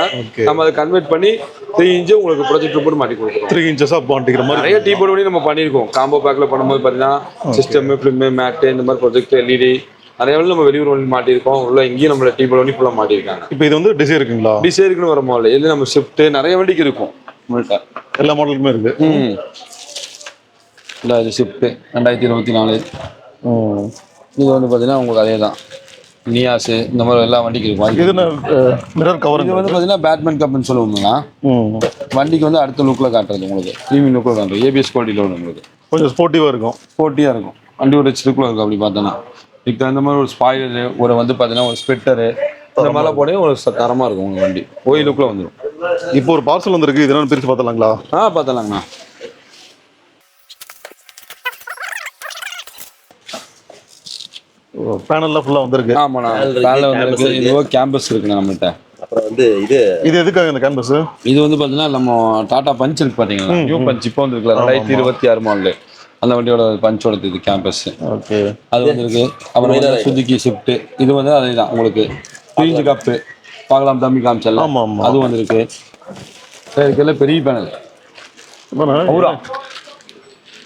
நம்ம அதை கன்வெர்ட் பண்ணி 3 இன்ச்சு உங்களுக்கு ப்ரொஜெக்டர் போட்டு மாட்டி கொடுத்துருவோம். 3 இன்ச்சஸாக மாட்டிக்கிற மாதிரி நிறைய டீ போர்டு பண்ணி நம்ம பண்ணியிருக்கோம். காம்போ பேக்கில் பண்ணும்போது பார்த்தீங்கன்னா சிஸ்டம், ஃபிலிம், மேட்டு இந்த மாதிரி ப்ரொஜெக்ட், LED நிறைய வழி நம்ம வெளியூர் வழி மாட்டியிருக்கோம். உள்ள இங்கேயும் நம்மள டீ போர்டு பண்ணி ஃபுல்லாக மாட்டியிருக்காங்க. இப்போ இது வந்து டிசைன் இருக்குங்களா? டிசைனுக்குன்னு வர மாடல் இது நம்ம ஷிஃப்ட் நிறைய வண்டிக்கு இருக்கும் நம்மள்ட்ட. எல்லா மாடலுக்குமே இருக்கு. இல்லை இது ஷிஃப்ட்டு 2024. இது வந்து பார்த்தீங்கன்னா உங்களுக்கு அதே தான் நியாஸு இந்த மாதிரி எல்லா வண்டிக்கு இருக்கும். இது மிரர் கவர். இது வந்து பார்த்தீங்கன்னா பேட்மேன் கப்னு சொல்லுவோம்னா வண்டிக்கு வந்து அடுத்த லுக்கில் காட்டுறது உங்களுக்கு, ப்ரீமியம் லுக்கில் காட்டுறது. ABS குவாலிட்டியில் வரும் உங்களுக்கு. கொஞ்சம் ஸ்போர்ட்டிவாக இருக்கும். வண்டி ஒரு ரிச் லுக்கில் இருக்கும். அப்படி பார்த்தோன்னா இதுக்கு அந்த மாதிரி ஒரு ஸ்பாயிலரு, ஒரு வந்து பார்த்தீங்கன்னா ஒரு ஸ்பெட்டரு இந்த மாதிரிலாம் போட ஒரு தரமாக இருக்கும் உங்கள் வண்டி. ஓய் லுக்கில் வந்துடும். இப்போ ஒரு பார்சல் வந்துருக்கு, இதெல்லாம் பிரித்து பார்த்தலாங்களா? பார்த்தலாங்கண்ணா. பேனல்லாம் ஃபுல்லாக வந்திருக்கு. ஆமாண்ணா, பேனல் வந்துருக்கு. இது கேம்பஸ் இருக்குண்ணா நம்மள்ட்ட. அப்புறம் வந்து இது எதுக்காக இந்த கேம்பஸ்? இது வந்து பார்த்தீங்கன்னா நம்ம டாடா பஞ்ச் இருக்கு பார்த்தீங்களா, நியூ பஞ்ச் இப்போ வந்துருக்குல்ல 2026 மாடல், அந்த வண்டியோட பஞ்சோட இது கேம்பஸ். ஓகே, அது வந்துருக்கு. அப்புறம் சுஜுகி ஷிஃப்ட் இது வந்து அதே தான் உங்களுக்கு. 3 இன்ச் கப்பு பார்க்கலாம், தம்பி காமிச்சல. அது வந்துருக்கு. இதுக்கெல்லாம் பெரிய பேனல்.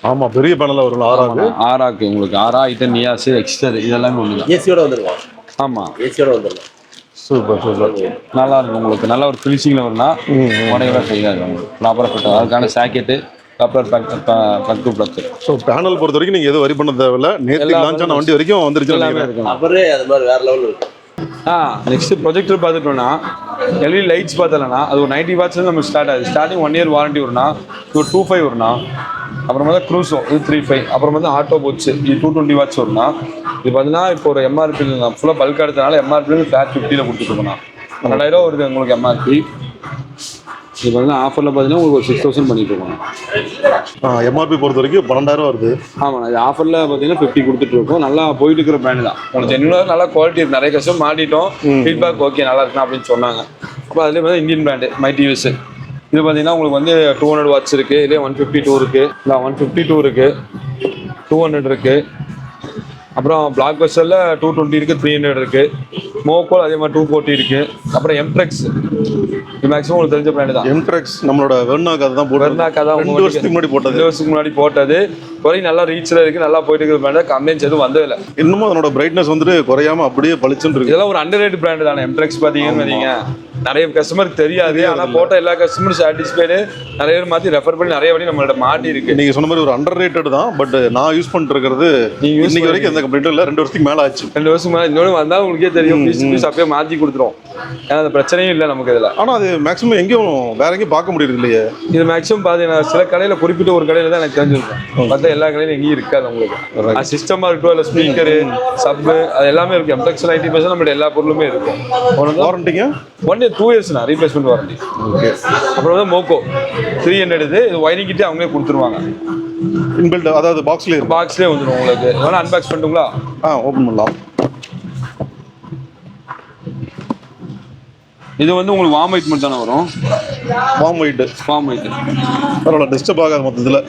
ஆமாம், பெரிய பேனலாக வரும். ஆராக்கு உங்களுக்கு ஐட்டன் நியாஸ் எக்ஸ்டர் இதெல்லாமே ஒன்று தான். ஏசியோட வந்துருவோம். ஆமாம், ஏசியோட வந்துடலாம். சூப்பர். நல்லா இருக்கும் உங்களுக்கு. நல்ல ஒரு ஃபினிஷிங்கில் வரும்னா உடையெல்லாம் செய்யாது உங்களுக்கு. ப்ராப்பராக ஃபிட். அதுக்கான socket Gabbar plug to plug. So panel பொறுத்த வரைக்கும் நீங்கள் எதுவும் வரி பண்ண தேவையில்ல. நேற்று லான்ச் ஆன வண்டி வரைக்கும் வந்துருச்சு. எல்லாமே இருக்கும். அப்புறம் அது மாதிரி வேற லெவலில் இருக்கும். நெக்ஸ்ட் ப்ரொஜெக்டர் பார்த்துட்டோம்னா எல்இடி லைட்ஸ் பார்த்தலன்னா அது ஒரு 90 வாட்ஸ்ல நம்ம ஸ்டார்ட் ஆகுது. ஸ்டார்டிங் 1 இயர் வாரண்டி வரும்னா இது ஒரு 2.5 வரும்னா. அப்புறமா தான் க்ரூஸோ இது 3.5. அப்புறம் வந்து ஆட்டோ போட்ஸ் இது 220 வாட்ஸ் வரும்னா. இது பார்த்தீங்கன்னா இப்போ ஒரு எம்ஆர்பி ஃபுல்லாக பல்க் எடுத்தனால எம்ஆர்பி ஃபிளாட் 50ல் கொடுத்துருக்கோம்னா 2000 வருது உங்களுக்கு எம்ஆர்பி. இது பார்த்தீங்கன்னா ஆஃபரில் பார்த்தீங்கன்னா உங்களுக்கு ஒரு 6000 பண்ணிட்டு இருக்கோம். எம்ஆர்பி பொறுத்த வரைக்கும் 12000 வருது. ஆமாண்ணா இது ஆஃபரில் பார்த்தீங்கன்னா 50 கொடுத்துட்டு இருக்கோம். நல்லா போயிட்டு இருக்கிற பிராண்ட் தான். உங்களுக்கு ஜென்யூனாக நல்லா குவாலிட்டி இருக்குது. நிறைய கஸ்டமர் மாட்டிட்டோம், ஃபீட்பேக் ஓகே நல்லா இருக்குண்ணா அப்படின்னு சொன்னாங்க. அப்போ அதுலேயே பார்த்தா இந்தியன் பிராண்டு மைடிவிஎஸ் இது பார்த்தீங்கன்னா உங்களுக்கு வந்து 200 வாட்ஸ் இருக்குது. இதே 152 இருக்குது, இல்லை 152 இருக்குது, 200 இருக்குது. அப்புறம் பிளாக் பஸ்டரில் 220 இருக்குது, 300 இருக்குது. மோக்கோல் அதே மாதிரி 240 இருக்குது. அப்புறம் எம்ட்ரெக்ஸ் இது மேக்ஸிமம் உங்களுக்கு தெரிஞ்ச பிராண்டு தான். எம்ட்ரெக்ஸ் நம்மளோட வெர்னாக்கா தான் போட்டது. வெர்னாக்கா தான் 2 வருஷத்துக்கு முன்னாடி போட்டது. 2 வருஷத்துக்கு முன்னாடி போட்டது. குறையும் நல்லா ரீச்சில் இருக்குது, நல்லா போயிட்டு இருக்கிற பிராண்டு. கம்ப்ளைண்ட்ஸ் எதுவும் வந்ததில்லை. இன்னமும் அதனோட பிரைட்னஸ் வந்துட்டு குறையாம அப்படியே பளிச்சுன்னு இருக்கு. இதெல்லாம் ஒரு அண்டர்ரேட்டட் பிராண்டு தானே எம்ட்ரெக்ஸ் பார்த்தீங்கன்னு வைங்க. நிறைய கஸ்டமருக்கு தெரியாது. ஆனால் போட்ட எல்லா கஸ்டமரும் சாட்டிஸ்ஃபைடு. நிறைய பேர் மாற்றி ரெஃபர் பண்ணி நிறைய வழி நம்மளோட மாட்டி இருக்கு. நீங்க சொன்ன மாதிரி ஒரு அண்டர் ரேட்டட் தான். பட் நான் யூஸ் பண்ணிட்டு இருக்கிறது இன்னைக்கு வரைக்கும் எந்த கம்ப்ளைண்ட்டும் இல்லை. 2 வருஷத்துக்கு மேலே ஆச்சு. 2 வருஷம் மேலே இன்னொன்று வந்தால் உங்களுக்கே தெரியும். பீஸ் அப்படியே மாற்றி கொடுத்துரும். ஏன்னா அந்த பிரச்சனையும் இல்லை நமக்கு இதில். ஆனால் அது மேக்ஸிமம் எங்கேயும் வேற எங்கேயும் பார்க்க முடியுது இல்லையே. இது மேக்ஸிமம் பார்த்தீங்கன்னா சில கடையில் குறிப்பிட்ட ஒரு கடையில் தான் எனக்கு தெரிஞ்சிருக்கும். பார்த்தா எல்லா கடையிலும் எங்கேயும் இருக்காது உங்களுக்கு. சிஸ்டமாக இருக்கட்டும், இல்லை ஸ்பீக்கரு, சப்பு அது எல்லாமே இருக்கும். எம்டெக்ஸ் 90% நம்மளோட எல்லா பொருளுமே இருக்கும். வாரண்டிங்க 1 year 2 years replacement warranty. Okay. அப்புறம் வந்து மோக்கோ 300 இது ஒயரிங் கிட்டே அவங்களே கொடுத்துருவாங்க. இன்பில்ட் அதாவது பாக்ஸ்லேயே இருக்கும். பாக்ஸ்லேயே வந்துடும் உங்களுக்கு. வேணா அன்பாக்ஸ் பண்ணிட்டுங்களா? ஓப்பன் பண்ணலாம். இது வந்து உங்களுக்கு வார்ம் ஒயிட் மட்டும் தானே வரும். வார்ம் ஒயிட் பரவாயில்ல, டிஸ்டர்ப் ஆகாது மொத்தத்தில்.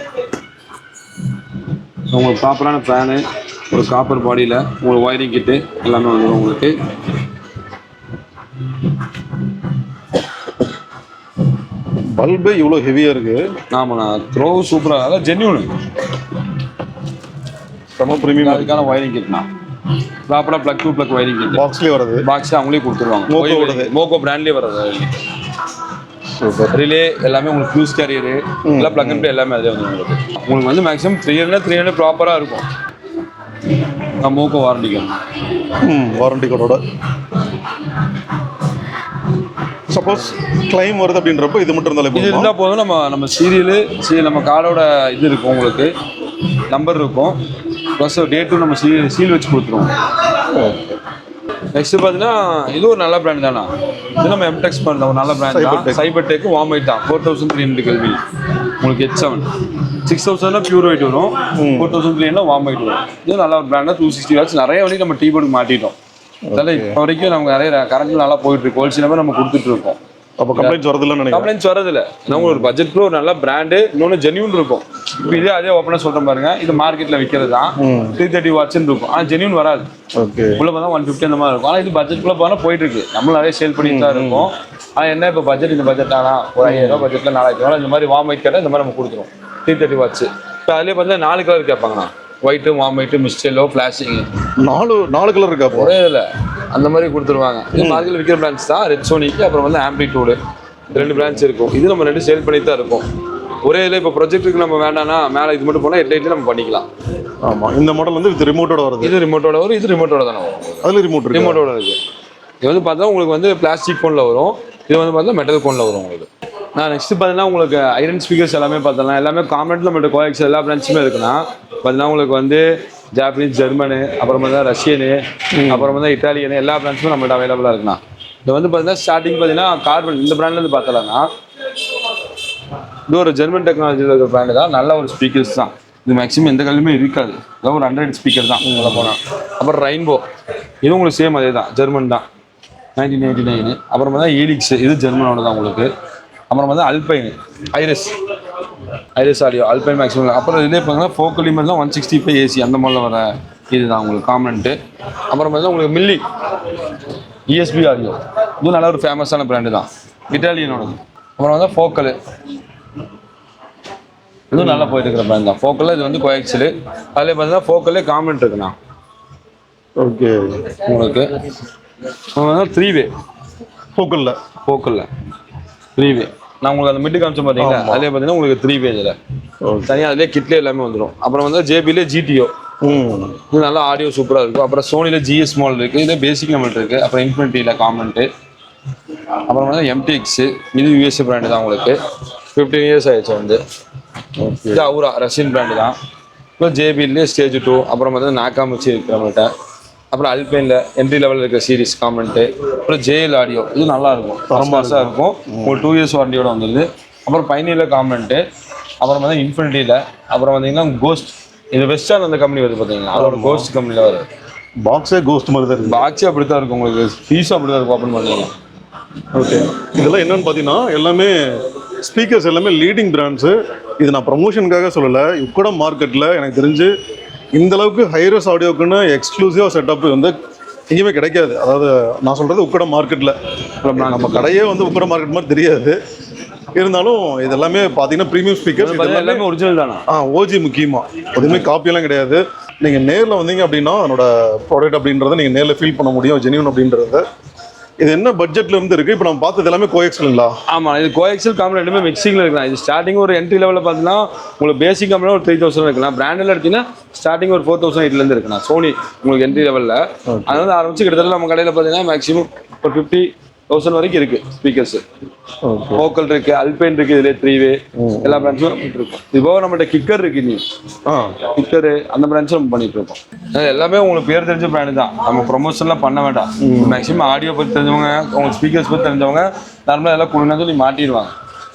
உங்களுக்கு ப்ராப்பரான ஃபேனு, ஒரு காப்பர் பாடியில் உங்களுக்கு ஒயரிங் கிட்டு எல்லாமே வந்துடும் உங்களுக்கு. பல்பு இவ்வளோ ஹெவியாக இருக்கு. ஆமாண்ணா த்ரோ சூப்பராக அதான் ஜென்யூனு செம ப்ரீமியம். அதுக்கான ஒயரிங் கிட்னா ப்ராப்பராக plug to plug wiring kit பாக்ஸ்லேயே வருது. பாக்ஸில் அவங்களே கொடுத்துருவாங்க. மோக்கோ பிராண்ட்லேயே வர்றது. ரிலே எல்லாமே உங்களுக்கு ஃபியூஸ் கேரியரு எல்லாம் ப்ளக் அண்ட் ப்ளே எல்லாமே அதிலே வந்து உங்களுக்கு வந்து மேக்ஸிமம் 300 ப்ராப்பராக இருக்கும். மோக்கோ வாரண்டிக்கு வாரண்டி கோடோட. சப்போஸ் கிளைம் வருது அப்படின்றப்போ இது மட்டும் இருந்தாலும் இது இருந்தால் போதும். நம்ம சீரியலு நம்ம கார்டோட இது இருக்கும், உங்களுக்கு நம்பர் இருக்கும், ப்ளஸ் டேட்டும் நம்ம சீல் வச்சு கொடுத்துருவோம். நெக்ஸ்ட் பார்த்தீங்கன்னா இது ஒரு நல்ல பிராண்ட் தானா. இது நம்ம எம்டெக்ஸ் பண்ண ஒரு நல்ல பிராண்ட் தான். சைபர் டெக் வார்ம் ஒயிட் தான். 4300 கல்வி உங்களுக்கு H7 6000 பியூர் ஒயிட் வரும். 4300 வார்ம் ஒயிட் வரும். இது நல்ல ஒரு பிராண்ட் தான். 260 வாட்ஸ் நிறைய வழி நம்ம டீபோர்டுக்கு மாட்டிட்டோம். அதனால இப்போ வரைக்கும் நமக்கு நிறைய கரண்ட் நல்லா போயிட்டு இருக்கு. ஹோல்சேல் நம்ம கொடுத்துட்டு இருக்கோம். அப்போ கம்ப்ளைண்ட்ஸ் வரதில்லை நினைக்கிறேன். கம்ப்ளைண்ட்ஸ் வரதில்லை. நம்ம ஒரு பட்ஜெட்ல ஒரு நல்ல பிராண்டு, இன்னொன்று ஜென்யூன் இருக்கும். இப்போ இதே அதே ஓப்பனாக சொல்கிறேன் பாருங்க, இது மார்க்கெட்டில் விற்கிறது தான் 330 வாட்ஸ்ன்னு இருக்கும். ஆனால் ஜென்யூன் வராது. ஓகே. உள்ள பார்த்தா 150 அந்த மாதிரி இருக்கும். ஆனால் இது பட்ஜெட்குள்ளே போனால் போயிட்டு இருக்கு. நம்மளும் நிறைய சேல் பண்ணிட்டு தான் இருக்கும். ஆனால் என்ன இப்போ பட்ஜெட் இந்த பட்ஜெட் ஆனால் ஒரு 5000 பட்ஜெட்டில் 4000 இந்த மாதிரி வார்ம் ஒயிட் கேட்டால் இந்த மாதிரி நம்ம கொடுத்துருவோம். 330 வாட்ஸ். இப்போ அதிலே பார்த்தா 4 கலர் கேட்பாங்கண்ணா. ஒயிட்டு, வார்ம் ஒயிட்டு, மிஸ்டெல்லோ, ஃப்ளாஷிங் 4 கலர் இருக்கா? ஒரே இதில் அந்த மாதிரி கொடுத்துருவாங்க. இது மார்க்கெட்டில் விற்கிற பிராண்ட்ஸ் தான். ரெட் சோனிக்கு அப்புறம் வந்து ஆம்பிளிட்யூடு 2 பிரான்ச் இருக்கும். இது நம்ம 2 சேல் பண்ணி தான் இருக்கும். ஒரே இதில் இப்போ ப்ரொஜெக்ட்டுக்கு நம்ம வேண்டாம்னா மேலே இது மட்டும் போனால் ஹெட்லைட்லேயே நம்ம பண்ணிக்கலாம். ஆமாம். இந்த மாடல் வந்து வித் ரிமோட்டோட வருது. இது ரிமோட்டோட வரும். இது ரிமோட்டோட தானே வரும். அதில் ரிமோட்டோட இருக்குது. இது வந்து பார்த்தா உங்களுக்கு வந்து பிளாஸ்டிக் ஃபோனில் வரும். இது வந்து பார்த்தா மெட்டல் ஃபோனில் வரும் உங்களுக்கு. நான் நெக்ஸ்ட் பார்த்தீங்கன்னா உங்களுக்கு ஐரன் ஸ்பீக்கர்ஸ் எல்லாமே பார்த்தலாம். எல்லாமே காம்பனெண்ட்டில் நம்மகிட்ட கோஎக்ஸ் எல்லா பிரான்ச்சுமே இருக்குன்னா பார்த்தீங்கன்னா உங்களுக்கு வந்து ஜாப்பனீஸ், ஜெர்மனு, அப்புறம் வந்து ரஷ்யனு, அப்புறம் வந்து இட்டாலியனு எல்லா பிரான்ச்சுமே நம்மகிட்ட அவைலபிளாக இருக்குண்ணா. இது வந்து பார்த்தீங்கன்னா ஸ்டார்டிங் பார்த்தீங்கன்னா கார்பன் இந்த பிராண்ட்லேருந்து பார்த்தலாம்னா இது ஒரு ஜெர்மன் டெக்னாலஜியில் இருக்கிற பிராண்டு தான். நல்ல ஒரு ஸ்பீக்கர்ஸ் தான். இது மேக்ஸிமம் எந்த கல்லுமே இருக்காது. அதான் ஒரு 100 ஸ்பீக்கர் தான் உங்களை போனால். அப்புறம் ரெயின்போ இது உங்களுக்கு சேம் அதே தான், ஜெர்மன் தான், 1999. அப்புறமா தான் ஈலிக்ஸ் இது ஜெர்மனோட தான் உங்களுக்கு. அப்புறம் வந்து Alpine, Iris audio, Alpine maximum. அப்புறம் இதே பார்த்தீங்கன்னா ஃபோக்கல் மாதிரி தான் 165 AC அந்த மாதிரில வர இதுதான் உங்களுக்கு காம்பனண்ட்டு. அப்புறம் பார்த்தீங்கன்னா உங்களுக்கு மில்லி ESP ஆடியோ இதுவும் நல்ல ஒரு ஃபேமஸான பிராண்டு தான், இட்டாலியனோடது. அப்புறம் வந்து ஃபோக்கலு இதுவும் நல்லா போயிட்டு இருக்கிற பிராண்ட் தான். ஃபோக்கலில் இது வந்து கோஎக்ஸலு. அதில் பார்த்தீங்கன்னா ஃபோக்கல்லே காம்பனண்ட் இருக்குண்ணா. ஓகே. உங்களுக்கு 3 வே ஃபோக்கலில் 3 வே நான் உங்களுக்கு அந்த மிட்டு காமிச்சேன் பார்த்தீங்களா, அதிலே பார்த்தீங்கன்னா உங்களுக்கு 3 வே இதில் தனியாக அதிலே கிட்லேயே எல்லாமே வந்துடும். அப்புறம் வந்து JBL GTO இது நல்லா ஆடியோ சூப்பராக இருக்கும். அப்புறம் சோனியில் ஜிஎஸ் மாடல் இருக்குது, இது பேசிக் நம்மள்ட்ட இருக்குது. அப்புறம் இன்ஃபினிட்டியில் காமெண்ட்டு, அப்புறம் வந்து எம்டிஎக்ஸு, இது யூஎஸ்ஏ பிராண்டு தான் உங்களுக்கு. 15 இயர்ஸ் ஆயிடுச்சு வந்து. இது அவுரா ரஷ்யன் பிராண்டு தான். இப்போ ஜேபிலே ஸ்டேஜ் 2, அப்புறம் வந்து நாக்காமச்சி இருக்குது நம்மள்கிட்ட. அப்புறம் அல்பைனில் என்ட்ரி லெவலில் இருக்கிற சீரிஸ் காமெண்ட்டு, அப்புறம் ஜேஎல் ஆடியோ, இது நல்லாயிருக்கும், தரமாசாக இருக்கும். உங்களுக்கு 2 இயர்ஸ் வாரண்டியோட வந்துடுது. அப்புறம் பைனியில் காமெண்ட்டு, அப்புறம் வந்து இன்ஃபினிட்டியில், அப்புறம் பார்த்தீங்கன்னா கோஸ்ட், இது வெஸ்டர்ன் அந்த கம்பெனி வருது பார்த்தீங்களா, அதோட கோஸ்ட் கம்பெனியில் வருது. பாக்ஸே கோஸ்ட் மாதிரி தான் இருக்குது. பாக்ஸே அப்படி தான் இருக்கும் உங்களுக்கு, ஃபீஸும் அப்படி தான் இருக்கும் ஓப்பன் பண்ணீங்க. ஓகே, இதெல்லாம் என்னன்னு பார்த்தீங்கன்னா எல்லாமே ஸ்பீக்கர்ஸ் எல்லாமே லீடிங் பிராண்ட்ஸு. இது நான் ப்ரமோஷனுக்காக சொல்லலை. கூட மார்க்கெட்டில் எனக்கு தெரிஞ்சு இந்த அளவுக்கு ஹைரஸ் ஆடியோக்குன்னு எக்ஸ்க்ளூசிவாக செட்டப் வந்து எங்கேயுமே கிடைக்காது. அதாவது நான் சொல்கிறது உக்கட மார்க்கெட்டில் நம்ம கடையே வந்து உக்கட மார்க்கெட் மாதிரி தெரியாது. இருந்தாலும் இது எல்லாமே பார்த்தீங்கன்னா ப்ரீமியம் ஸ்பீக்கர்ஸ் எல்லாமே ஒரிஜினல் தானா? ஓஜி முக்கியமாக எதுவுமே காப்பியெல்லாம் கிடையாது. நீங்கள் நேரில் வந்தீங்க அப்படின்னா அதனோட ப்ராடக்ட் அப்படின்றத நீங்கள் நேரில் ஃபீல் பண்ண முடியும், ஜென்யூன் அப்படின்றத. இது என்ன பட்ஜெட்ல இருந்து இருக்கு? இப்போ நம்ம பார்த்தது எல்லாமே கோஎக்ஸலுங்களா? ஆமா, இது கோஎக்ஸல் காம்பெனி ரெண்டுமே மிக்சிங்ல இருக்கலாம். இது ஸ்டார்டிங் ஒரு என்ட்ரி லெவலில் பார்த்தீங்கன்னா உங்களுக்கு பேசிக் காம்பெனி ஒரு 3000 இருக்கலாம். பிராண்டில் எடுத்தீங்கன்னா ஸ்டார்டிங் ஒரு 4008 இருக்கலாம். சோனி உங்களுக்கு என்ட்ரி லெவலில் அதனால ஆரம்பிச்சு கிட்டத்தட்ட நம்ம கடையில் பார்த்தீங்கன்னா மேக்ஸிமம் ஒரு 50,000 வரைக்கும் இருக்கு ஸ்பீக்கர்ஸ். வோக்கல் இருக்கு, அல்பைன் இருக்கு, இதுல 3-வே எல்லா பிரான்ச்சும் இருக்கும். இப்போ நம்மகிட்ட கிக்கர் இருக்கு, நீ கிக்கரு அந்த பிரான்ச்சும் நம்ம பண்ணிட்டு இருக்கோம். எல்லாமே உங்களுக்கு பேர் தெரிஞ்ச பிராண்டு தான், நம்ம ப்ரொமோஷன்லாம் பண்ண வேண்டாம். மேக்ஸிமம் ஆடியோ பற்றி தெரிஞ்சவங்க, உங்களுக்கு ஸ்பீக்கர்ஸ் பற்றி தெரிஞ்சவங்க நார்மலாக எல்லாம் கொடுங்க சொல்லி மாட்டிடுவாங்க.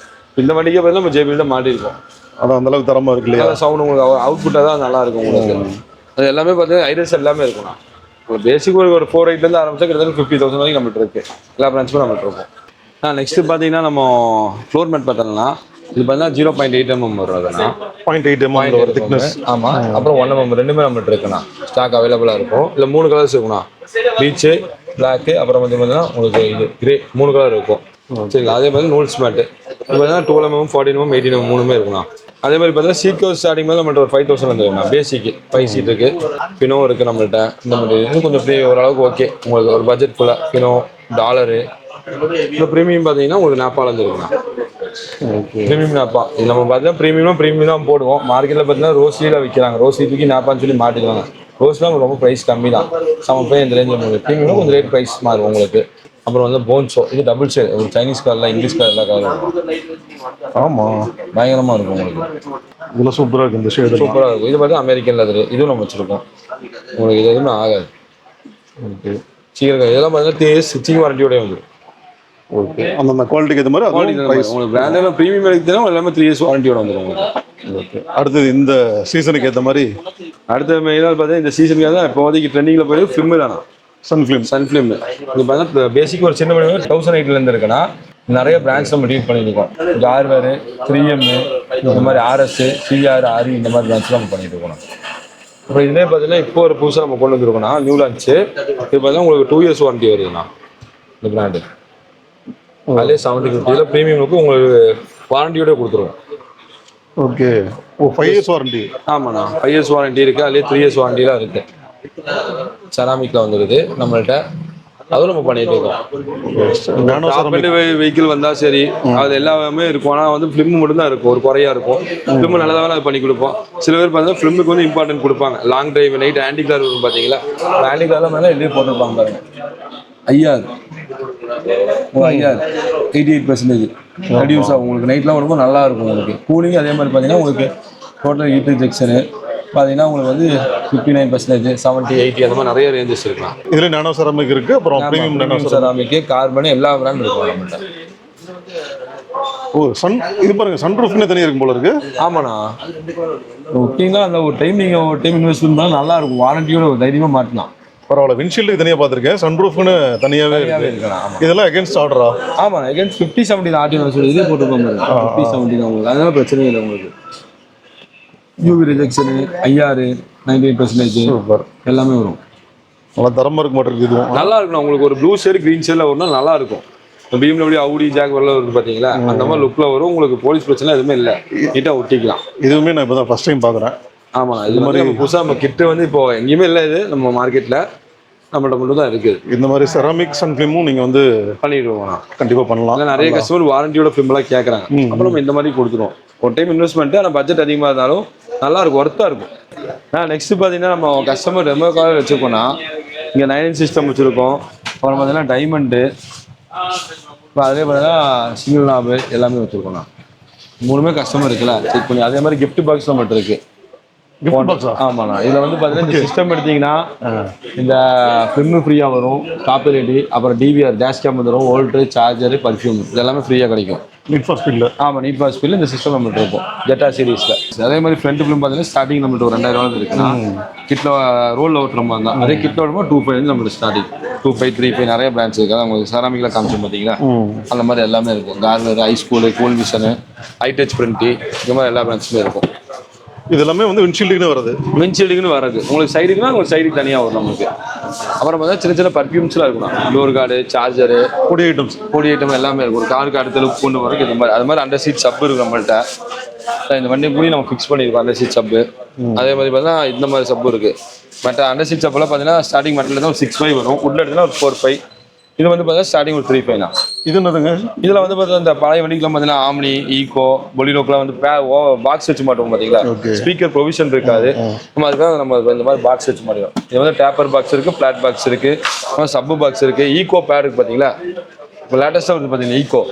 இந்த வண்டிக்கே பார்த்து நம்ம ஜேபியில் மாட்டிருக்கோம். அது அந்த அளவுக்கு தரமாக இருக்கு இல்லையா? சவுண்ட் உங்களுக்கு அவுட்புட்டாக தான் நல்லா இருக்கும் உங்களுக்கு. அது எல்லாமே பார்த்தீங்கன்னா ஐரஸ் எல்லாமே இருக்கும். பேசிக் ஒரு 4.8 ஆரம்பிச்சா கிட்டத்தட்ட 50,000 வரைக்கும் நம்மகிட்ட இருக்கு. எல்லா பிரான்ச்சுமே நம்மகிட்ட இருக்கும். நெக்ஸ்ட் பார்த்தீங்கன்னா நம்ம ஃப்ளோர் மேட் பார்த்தோம்னா இது பார்த்தீங்கன்னா 0.8 mm வருதுண்ணா. 0.8 mm ஒரு திக்னஸ். ஆமாம். அப்புறம் 1 mm ரெண்டுமே நம்மகிட்ட இருக்குண்ணா. ஸ்டாக் அவைலபிளாக இருக்கும். இல்லை 3 கலர்ஸ் இருக்குண்ணா, பீச்சு, பிளாக்கு, அப்புறம் வந்து பார்த்தீங்கன்னா உங்களுக்கு இது கிரே, 3 கலர் இருக்கும். சரிங்களா? அதே மாதிரி நூல்ஸ் மேட்டு இது பார்த்தீங்கன்னா 12 mm, 14 mm, 18 mm மூணுமே இருக்குண்ணா. அதே மாதிரி பார்த்தீங்கன்னா சீட் ஸ்டார்டிங் மேலே நம்மள்ட்ட ஒரு 5,000 வந்துருக்குண்ணா. பேசிக்கு 5 சீட் இருக்கு, பினோ இருக்கு நம்மள்ட்ட. இந்த மாதிரி இது கொஞ்சம் ஓரளவுக்கு ஓகே உங்களுக்கு ஒரு பட்ஜெட் ஃபுல்லாக. பினோ, டாலரு, இந்த ப்ரீமியம் பார்த்தீங்கன்னா உங்களுக்கு நாப்பால் வந்துருக்குண்ணா. ப்ரீமியம் நாப்பா இது நம்ம பார்த்தீங்கன்னா ப்ரீமியம் தான் போடுவோம். மார்க்கெட்டில் பார்த்தீங்கன்னா ரோஸ்லியில் விற்கிறாங்க. ரோஸ்லி தூக்கி நாப்பான்னு சொல்லி மாட்டிடுவாங்க. ரோஸ்லாம் ரொம்ப ப்ரைஸ் கம்மி தான். போய் இந்த ரேஞ்சில் உங்களுக்கு ப்ரீமியம் கொஞ்சம் ரேட் ப்ரைஸ் மாறும் உங்களுக்கு. அப்புறம் வந்து போன்ஸோ, இது டபுள் ஷேட், ஒரு சைனீஸ் கலரில் இங்கிலீஷ் கலர் எல்லா கலரும். ஆமாம், பயங்கரமாக இருக்கும் உங்களுக்கு. இதெல்லாம் சூப்பராக இருக்குது. இந்த ஷேட் சூப்பராக இருக்கும். இது பார்த்தா அமெரிக்கன் லெதர், இதுவும் நம்ம வச்சுருக்கோம். உங்களுக்கு இது எதுவுமே ஆகாது. ஓகே, சீக்கிரம் இதெல்லாம் பார்த்தீங்கன்னா ஸ்டிச்சிங் வாரண்டியோட வந்துடும். ஓகே, அந்த குவாலிட்டிக்கு ஏற்ற மாதிரி உங்களுக்கு பிராண்டில் ப்ரீமியம் எடுத்தீங்கன்னா எல்லாமே 3 இயர்ஸ் வாரண்டியோட வந்துடும் உங்களுக்கு. ஓகே, அடுத்தது இந்த சீசனுக்கு ஏற்ற மாதிரி அடுத்த மெயினாக பார்த்தீங்கன்னா இந்த சீசனுக்காக தான் இப்போதைக்கு ட்ரெண்டிங்கில் போய் ஃபிலிம் தானா, சன்ஃபிலிம். இது பார்த்தா பேசிக் ஒரு சின்ன மணி 1008 இருக்குன்னா நிறைய பிராண்ட்ஸ் நம்ம டீல் பண்ணியிருக்கோம். ஜார்வேரு, 3M, இந்த மாதிரி RS, CR, RE இந்த மாதிரி பிராண்ட்ஸ் நம்ம பண்ணிட்டு இருக்கோம். அப்புறம் இதே பார்த்தீங்கன்னா இப்போ ஒரு புதுசாக நம்ம கொண்டு வந்துருக்கோம்னா நியூ லான்ச்சு. இது பார்த்தீங்கன்னா உங்களுக்கு 2 இயர்ஸ் வாரண்டி வருதுண்ணா இந்த பிராண்டு. அதிலே 7050 ப்ரீமியமுக்கு உங்களுக்கு வாரண்டியோட கொடுத்துருவோம். Okay, 5 years warranty. ஆமாண்ணா, 5 இயர்ஸ் வாரண்டி இருக்குது. அதிலே 3 இயர்ஸ் வாரண்டிலாம் இருக்குது. செராமிக்ல வந்துருது நம்மள்ட்ட. அதுவும் நம்ம பண்ணிட்டு இருக்கோம். வெஹிக்கிள் வந்தா சரி, அது எல்லாமே இருக்கும். ஆனால் வந்து ஃபிலிம் மட்டும் தான் இருக்கும், ஒரு குறையா இருக்கும். ஃபிலிம் நல்லதாக அது பண்ணி கொடுப்போம். சில பேர் பார்த்தீங்கன்னா ஃபிலிமுக்கு வந்து இம்பார்ட்டன்ட் கொடுப்பாங்க. Long drive, night anti car வரும் பார்த்தீங்களா, ஆன்டி கார்லாம் மேலே எழுதி போட்டிருப்பாங்க பாருங்க. ஐஆர் 88% ரெடியூஸ் ஆகும் உங்களுக்கு. நைட்லாம் வரும்போது நல்லா இருக்கும் உங்களுக்கு. கூலிங் அதே மாதிரி பார்த்தீங்கன்னா உங்களுக்கு டோட்டல் ஹீட் ரிஜெக்ஷனு பார்த்தீங்கன்னா உங்களுக்கு வந்து 59%, 70, 80 அந்த மாதிரி நிறைய ரேஞ்சஸ் இருக்கலாம். இதில் நானோ செராமிக் இருக்குது, அப்புறம் ப்ரீமியம் நானோ செராமிக், கார்பன் எல்லா பிராண்டும் இருக்கும் நம்மகிட்ட. இது பாருங்க, சன்ரூஃப்னே தனியாக இருக்கும் போல இருக்கு. ஆமாண்ணா, ஓகேங்களா. அந்த ஒரு டைம் நீங்கள் ஒரு டைம் இன்வெஸ்ட் பண்ணால் நல்லா இருக்கும். வாரண்டியோட ஒரு தைரியமாக மாட்டலாம். பரவாயில்ல, விண்ட்ஷீல்டுக்கு தனியாக பார்த்துருக்கேன், சன்ரூஃப்னு தனியாகவே இருக்கலாம். இதெல்லாம் அகேன்ஸ்ட் ஆர்டரா? ஆமாம், அகேன்ஸ்ட் 50-70 ஆர்டிஓ சொல்லி இதே போட்டுருக்கோம். 50-70 தான் உங்களுக்கு, அதனால பிரச்சனையும் இல்லை உங்களுக்கு. யூவி ரிஜெக்ஷனு, IR 98% எல்லாமே வரும். நல்லா தரமாக இருக்க மாட்டேங்குது. இதுவும் நல்லா இருக்கணும் உங்களுக்கு. ஒரு ப்ளூ ஷேட், க்ரீன் ஷேடில் வரும்னா நல்லா இருக்கும். BMW, Audi, Jaguarல வருது பார்த்தீங்களா, அந்த மாதிரி லுக்கில் வரும் உங்களுக்கு. போலீஸ் பிரச்சனை எதுவுமே இல்லை, நீட்டாக ஒட்டிக்கலாம். இதுவுமே நான் இப்போ தான் ஃபஸ்ட் டைம் பார்க்குறேன். ஆமாண்ணா, இது மாதிரி நம்ம புதுசாக நம்ம கிட்ட வந்து இப்போ எங்கேயுமே இல்லை. இது நம்ம மார்க்கெட்டில் நம்மள்ட்ட மட்டும் தான் இருக்குது. இந்த மாதிரி செராமிக் சன் ஃபிலிமும் நீங்கள் வந்து பண்ணிடுவோம்ண்ணா. கண்டிப்பாக பண்ணலாம். நிறைய கஸ்டமர் வாரண்டியோட ஃபிலிம்லாம் கேட்குறாங்க. அப்புறம் நம்ம இந்த மாதிரி கொடுத்துருவோம். ஒரு டைம் இன்வெஸ்ட்மெண்ட்டு, ஆனால் பட்ஜெட் அதிகமாக இருந்தாலும் நல்லா இருக்கும், ஒர்த்தாக இருக்கும். நெக்ஸ்ட் பார்த்தீங்கன்னா நம்ம கஸ்டமர் ரெமோ கார் வச்சுருக்கோம்னா இங்கே 9 சிஸ்டம் வச்சுருக்கோம். அப்புறம் பார்த்தீங்கன்னா டைமண்டு, இப்போ அதே பார்த்தீங்கன்னா சிங்கிள் நாபு எல்லாமே வச்சுருக்கோண்ணா. 3மே கஸ்டமர் இருக்குல்ல செக் பண்ணி. அதே மாதிரி கிஃப்ட் பாக்ஸ் நம்மகிட்ட இருக்குது. ஆமாண்ணா. இதில் வந்து பார்த்தீங்கன்னா இந்த சிஸ்டம் எடுத்தீங்கன்னா இந்த ஃபிலிம் ஃப்ரீயாக வரும், காப்பி ரெடி, அப்புறம் டிவிஆர் டேஷ் கேம் வந்துடும், வோல்ட்டு, சார்ஜரு, பர்ஃப்யூம் இதெல்லாமே ஃப்ரீயாக கிடைக்கும். நீட் ஃபார் ஸ்பீடில். ஆமாம், நீட் ஃபார் ஸ்பீடில் இந்த சிஸ்டம் நம்மகிட்ட இருக்கும் ஜெட்டா சீரீஸில். அதே மாதிரி ஃப்ரண்ட் ஃபிலிம் பார்த்தீங்கன்னா ஸ்டார்டிங் நம்மகிட்ட ஒரு 2000 இருக்குன்னா கிட்டில் ரோல் அவுட் நம்ம தான். அதே கிட்டில் வரும்போது 2.5 நம்மளுக்கு ஸ்டார்டிங். 2.5, 3.5 நிறைய பிரான்ச் இருக்குது. அதான் உங்களுக்கு செராமிக்கில் காமிச்சோம் பார்த்தீங்களா, அந்த மாதிரி எல்லாமே இருக்கும். Carver, I school, cool mission, I touch print, இந்த மாதிரி எல்லா பிரான்ச்சுமே இருக்கும். இது எல்லாமே வந்து விண்ட்ஷீல்டுக்குன்னு வருது. விண்ட்ஷீல்டுக்குன்னு வருது. உங்களுக்கு சைடுக்குன்னா உங்களுக்கு சைடுக்கு தனியாக வரும் நமக்கு. அப்புறம் பார்த்தா சின்ன சின்ன பர்ஃப்யூம்ஸ்லாம் இருக்கணும். டோர் கார்டு, சார்ஜரு, பொடி ஐட்டம் எல்லாமே இருக்கும். ஒரு காருக்கு அடுத்த லுக் கொண்டு வரதுக்கு இது மாதிரி. அது மாதிரி அண்டர் சீட் சப் இருக்கும் நம்மள்கிட்ட. இந்த வண்டி கூட நம்ம ஃபிக்ஸ் பண்ணியிருக்கோம் அண்டர் சீட் சப்பு. அதே மாதிரி பார்த்தா இந்த மாதிரி சப்பு இருக்குது. பட் அண்டர் சீட் சப்பெல்லாம் பார்த்தீங்கன்னா ஸ்டார்டிங் மெட்டலில் தான் ஒரு 6.5 வரும். உள்ள எடுத்துனா ஒரு 4.5. இது வந்து பார்த்தீங்கன்னா ஸ்டார்டிங் ஒரு 3.5 தான். இது என்னதுங்க? இதில் வந்து பார்த்தீங்கன்னா இந்த பழைய வண்டிக்கெலாம் பார்த்தீங்கன்னா ஆம்னி, ஈகோ, பொலிரோக்கெலாம் வந்து பாக்ஸ் வச்சு மாட்டோம் பார்த்தீங்களா, ஸ்பீக்கர் ப்ரொவிஷன் இருக்காது. நம்ம அதுக்காக நம்ம இந்த மாதிரி பாக்ஸ் வச்சு மாட்டோம். இது வந்து டேப்பர் பாக்ஸ் இருக்குது, ஃப்ளாட் பாக்ஸ் இருக்குது, சப்பு பாக்ஸ் இருக்குது, ஈகோ பேட் இருக்குது பார்த்தீங்களா. இப்போ லேட்டஸ்ட்டாக வந்து பார்த்தீங்கன்னா ஈகோ.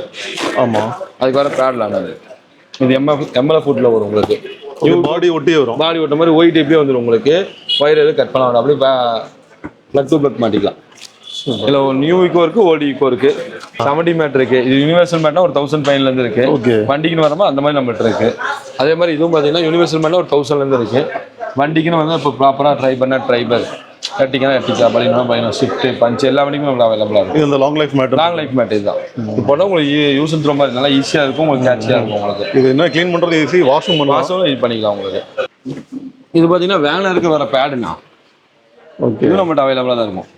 ஆமாம், அதுக்கு வர பேட்லாம் அது. இது எம்எல்எஃப் ஃபுட்டில் வரும் உங்களுக்கு. பாடி ஒட்டியே வரும். பாடி ஒட்ட மாதிரி ஒயிட் டைப்லேயே வந்துடும் உங்களுக்கு. ஒயர் எதுவும் கட் பண்ண வேண்டாம், அப்படியே ப்ளக் டு ப்ளக் மாட்டிக்கலாம். இதில் ஒரு நியூ ஈக்கோ இருக்குது, ஓல்டு ஈக்கோ இருக்குது, 70 மேட் இருக்குது. இது யூனிவர்சல் மேட்னா ஒரு 1000 பைன்லேருந்து இருக்குது. வண்டிக்குன்னு வரமா அந்த மாதிரி நம்மகிட்ட இருக்குது. அதே மாதிரி இதுவும் பார்த்தீங்கன்னா யூனிவர்சல் மேட்னா ஒரு 1000லேருந்து இருக்குது. வண்டிக்குன்னு வந்து இப்போ ப்ராப்பராக ட்ரைபர் எட்டிக்கா பலினா ஷிஃப்ட் பஞ்ச் எல்லா வண்டிக்குமே நம்மளுக்கு அவைலபிளாக இருக்கும். இந்த லாங் லைஃப் மேட் இதுதான். இது போட்டால் உங்களுக்கு யூஸ் த்ரோ மாதிரி நல்லா ஈஸியாக இருக்கும், உங்களுக்கு கேட்சியாக இருக்கும். உங்களுக்கு இது என்ன க்ளீன் பண்ணுறது ஈஸி, வாஷும் இது பண்ணிக்கலாம் உங்களுக்கு. இது பார்த்தீங்கன்னா வேனருக்கு வர பேடுண்ணா. இது நம்மகிட்ட அவைலபிளாக தான் இருக்கும்.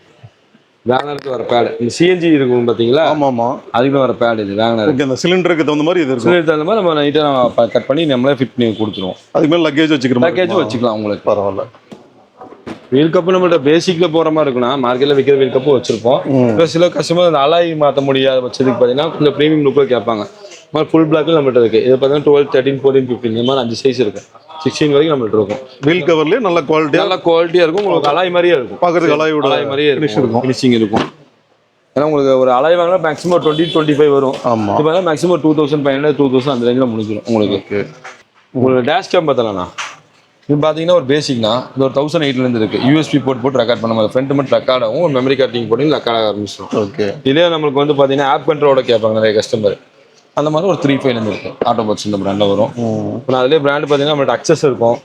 வேகனருக்கு வர பேடு இந்த சிஎன்ஜி இருக்கும் பார்த்தீங்களா. ஆமாம், அதுக்கு வர பேடு இது வேகனர். அந்த சிலிண்டருக்கு தகுந்த மாதிரி இது இருக்கும். சிலிண்டருக்கு தகுந்த மாதிரி நம்ம நைட்டாக கட் பண்ணி நம்மளே ஃபிட் பண்ணி கொடுத்துருவோம். அதுக்கு மேலே லக்கேஜ் வச்சுக்கலாம் உங்களுக்கு. பரவாயில்ல. வீல் கப்பு நம்மள்ட்ட பேசிக்ல போகிற மாதிரி இருக்குன்னா மார்க்கெட்டில் விற்கிற வீல் கப்பு வச்சிருப்போம். இப்போ சில கஸ்டமர் அந்த அலாய் மாற்ற முடியாத பட்சத்துக்கு பார்த்தீங்கன்னா கொஞ்சம் ப்ரீமியம் லுக்கில் கேட்பாங்க. இந்த மாதிரி ஃபுல் பிளாக்கில் நம்மள்ட்ட இருக்குது. இது பார்த்தீங்கன்னா 12, 13, 14, 15 இந்த மாதிரி 5 சைஸ் இருக்குது. 16 வரைக்கும் நம்மள்ட்ட இருக்கும். வீல் கவர்லேயே நல்ல குவாலிட்டியாக இருக்கும். உங்களுக்கு அலாய் மாதிரியே இருக்கும். பார்க்குறதுக்கு அலாய் மாதிரியே இருக்கும், ஃபினிஷிங் இருக்கும். ஏன்னா உங்களுக்கு ஒரு அலாய் வாங்கினா மேக்ஸிமம் 20-25 வரும். ஆமாம், இப்போ மேக்ஸிமம் 2500, 2000 அந்த ரேஞ்சில் முடிஞ்சிடும் உங்களுக்கு. உங்களுக்கு டேஷ் கேம் பார்த்தலாம்ண்ணா. இது பார்த்தீங்கன்னா ஒரு பேசிக்னா இது ஒரு 1800 இருக்குது. யூஎஸ்பி போட்டு ரெக்கார்ட் பண்ண மாதிரி ஃப்ரண்ட் மட்டும் ரெக்கார்ட் ஆகும். ஒரு மெமரி கார்டிங் போட்டு ரெக்கார்ட் ஆக ஆரம்பிச்சிடும். இதே நம்மளுக்கு வந்து பார்த்தீங்கன்னா ஆப் கண்ட்ரோலோட கேட்பாங்க நிறைய கஸ்டமர். அந்த மாதிரி ஒரு 3.5 இருக்குது. ஆட்டோபாக்ஸ் இந்த பிராண்டில் வரும். இப்போ அதிலே பிராண்டு பார்த்தீங்கன்னா நம்மள்ட்ட அக்சஸ் இருக்கும்,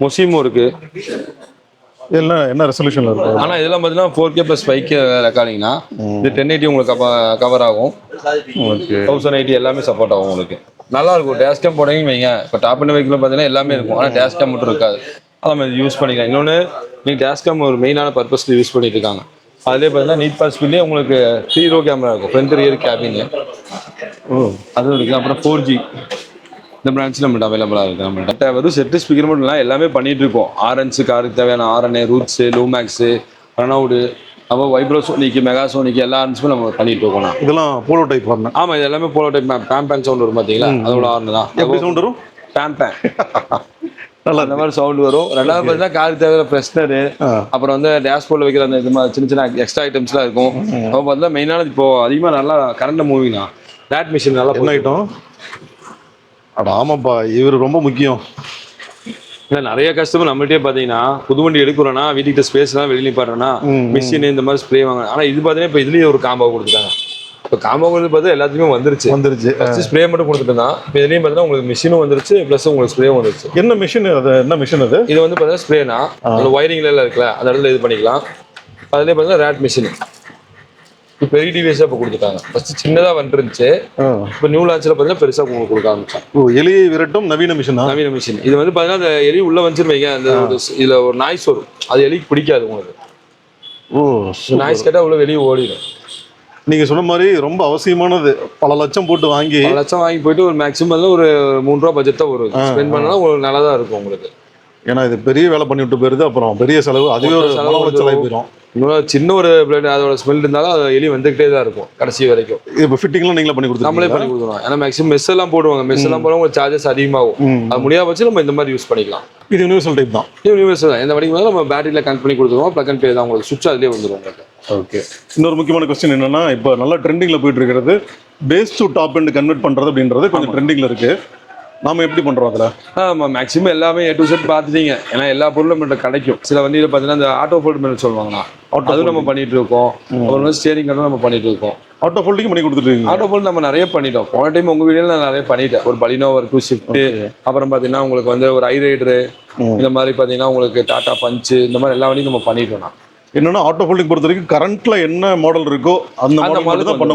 மொசிமோ இருக்குது. இதெல்லாம் என்ன ரெசல்யூஷனில் இருக்கும். ஆனால் இதெல்லாம் பார்த்தீங்கன்னா 4K + 5K ரெக்கார்டிங்னா இது 1080 உங்களுக்கு கவர் ஆகும். 1080 எல்லாமே சப்போர்ட் ஆகும் உங்களுக்கு. நல்லா இருக்கும். டேஷ் கேம் போனீங்கன்னு வைங்க. இப்போ டாப் அண்ட் வெஹிக்கிள் பார்த்தீங்கன்னா எல்லாமே இருக்கும். ஆனால் டேஷ் கேம் மட்டும் இருக்காது. அதை நம்ம யூஸ் பண்ணிக்கலாம். இன்னொன்று நீங்கள் டேஷ் கேம் ஒரு மெயினான பர்பஸில் யூஸ் பண்ணிட்டு இருக்காங்க. அதிலே பார்த்தீங்கன்னா நீட் பாஸ் ஸ்பீட்லேயே உங்களுக்கு 3 ரோ கேமரா இருக்கும். ஃப்ரண்ட் ரியர் கேபின் அதுவும் இருக்குது. அப்புறம் 4G இந்த பிரான்ச் நம்மள்ட்ட அவைலபிளாக இருக்குது. நம்மள்ட்ட வெறும் செட்டு ஸ்பீக்கர் மட்டும் இல்லை, எல்லாமே பண்ணிட்டு இருக்கோம். ஆர்என்ஸு காருக்கு தேவையான ஆர்என்ஏ, ரூட்ஸு, லூமேக்ஸு, ரனவுடு, அப்புறம் வைப்ரோசோனிக்கு, மெகாசோனிக்கு எல்லா ஆர்என்ஸுமே நம்ம பண்ணிட்டு இருக்கோம். இதெல்லாம் போலோ டைப் வரணும். ஆமாம், இது எல்லாமே போலோ டைப். பேம் சவுண்ட் வரும் பார்த்தீங்களா, அதோட ஆர்னு தான். எப்படி சவுண்ட் வரும்? பேம் நல்லா அந்த மாதிரி சவுண்ட் வரும். ரெண்டாவது பார்த்தீங்கன்னா காருக்கு தேவையான ஃப்ரெஷ்னரு, அப்புறம் வந்து டேஷ்போர்டில் வைக்கிற அந்த இது மாதிரி சின்ன சின்ன எக்ஸ்ட்ரா ஐட்டம்ஸ்லாம் இருக்கும். அப்போ பார்த்தீங்கன்னா மெயினானது இப்போ அதிகமாக நல்லா கரண்ட் மூவிங்னா டேட் மிஷின் நல்லா என்ன ஐட்டம். அட ஆமாப்பா, இவர் ரொம்ப முக்கியம். இல்லை நிறைய கஸ்டமர் நம்மள்டே பார்த்தீங்கன்னா புது வண்டி எடுக்கிறோன்னா வீட்டுக்கிட்ட ஸ்பேஸ்லாம் வெளியே பாடுறோன்னா மிஷின் இந்த மாதிரி ஸ்ப்ரே வாங்க. ஆனால் இது பார்த்தீங்கன்னா இப்போ இதுலேயே ஒரு காம்போ கொடுத்துட்டாங்க. இப்போ காம்போ கொடுத்து பார்த்தா எல்லாத்துக்குமே வந்துருச்சு. ஃபஸ்ட்டு ஸ்ப்ரே மட்டும் கொடுத்துட்டு தான். இப்போ இதுலேயும் பார்த்தீங்கன்னா உங்களுக்கு மிஷினும் வந்துருச்சு, ப்ளஸ் உங்களுக்கு ஸ்ப்ரேவும் வந்துருச்சு. என்ன மிஷின் அது? என்ன மிஷின் அது? இது வந்து பார்த்தீங்கன்னா ஸ்ப்ரேனா அந்த ஒயரிங்ல எல்லாம் இருக்குல்ல, அந்த இடத்துல இது பண்ணிக்கலாம். அதுலேயே பார்த்தீங்கன்னா ரேட் மிஷின் இப்போ பெரிய டிவைஸாக இப்போ கொடுத்துட்டாங்க. ஃபர்ஸ்ட் சின்னதாக வந்துருந்துச்சு, இப்போ நியூ லான்ச்சில் பார்த்தீங்கன்னா பெருசாக உங்களுக்கு கொடுக்க ஆரம்பிச்சாங்க. எலியை விரட்டும் நவீன மிஷின். இது வந்து பார்த்தீங்கன்னா அந்த எலி உள்ள வந்துருவீங்க, அந்த இதில் ஒரு நாய்ஸ் வரும், அது எலிக்கு பிடிக்காது உங்களுக்கு. நாய்ஸ் கேட்டால் உள்ள வெளியே ஓடிடும். நீங்கள் சொன்ன மாதிரி ரொம்ப அவசியமானது. பல லட்சம் வாங்கி போயிட்டு ஒரு மேக்ஸிமம் ஒரு 3 ரூபா பட்ஜெட் தான் வரும். ஸ்பெண்ட் பண்ணாலும் உங்களுக்கு நல்லா தான் இருக்கும் உங்களுக்கு. ஏன்னா இது பெரிய வேலை பண்ணி விட்டு போயிருது, அப்புறம் பெரிய செலவு, அதுவே ஒரு மன உளைச்சலாகி போயிடும். இன்னும் சின்ன ஒரு பிளேட் அதோட ஸ்மெல் இருந்தாலும் அது எலி வந்துகிட்டே தான் இருக்கும் கடைசி வரைக்கும். இப்போ ஃபிட்டிங்லாம் நீங்களே பண்ணி கொடுத்து நம்மளே பண்ணி கொடுத்துருவோம். ஏன்னா மேக்ஸிமம் மெஸ் எல்லாம் போடுவாங்க, மெஸ் எல்லாம் போடுவாங்க, உங்களுக்கு சார்ஜஸ் அதிகமாகும். அது முடியாத பட்சம் நம்ம இந்த மாதிரி யூஸ் பண்ணிக்கலாம். இது யூனிவர்சல் டைப் தான். யூனிவர்சல் தான். எந்த வரைக்கும் நம்ம பேட்டரியில் கனெக்ட் பண்ணி கொடுத்துருவோம், ப்ளக் அண்ட் ப்ளே தான், உங்களுக்கு சுவிட்ச் அதிலே வந்துடும் உங்களுக்கு. ஓகே. இன்னொரு முக்கியமான கொஸ்டின் என்னன்னா, இப்போ நல்லா ட்ரெண்டிங்கில் போயிட்டு இருக்கிறது base to top end convert பண்ணுறது அப்படின்றது கொஞ்சம் ட்ரெண்டிங்கில் இருக்கு. நாம எப்படி பண்றோம் அதில்? ஆமாம், மேக்ஸிமம் எல்லாமே A to Z பார்த்துட்டீங்க. ஏன்னா எல்லா பொருளும் நம்மகிட்ட கிடைக்கும். சில வண்டியில் பார்த்தீங்கன்னா இந்த ஆட்டோ ஃபோல்ட் பண்ணி சொல்லுவாங்கண்ணா, அதுவும் நம்ம பண்ணிட்டு இருக்கோம். அப்புறம் வந்து ஸ்டேரிங் கண்ட்ரோல் நம்ம பண்ணிட்டு இருக்கோம். ஆட்டோ ஃபோல்டிங் பண்ணி கொடுத்துருக்கீங்க? ஆட்டோ ஃபோல்ட் நம்ம நிறைய பண்ணிட்டோம். போன டைம் உங்கள் வீடியோவில் நான் நிறைய பண்ணிட்டேன். ஒரு பலினோ ஒர்க்கு, ஷிஃப்ட்டு, அப்புறம் பார்த்தீங்கன்னா உங்களுக்கு வந்து ஒரு ஐ ரைடரு, இந்த மாதிரி பார்த்தீங்கன்னா உங்களுக்கு டாடா பஞ்சு, இந்த மாதிரி எல்லா வண்டியும் நம்ம பண்ணிட்டோம்ண்ணா. என்னன்னா ஆட்டோ ஃபோல்டிங் பொறுத்த வரைக்கும் கரண்ட்ல என்ன மாடல் இருக்கோ அந்த மாடல் தான் பண்ண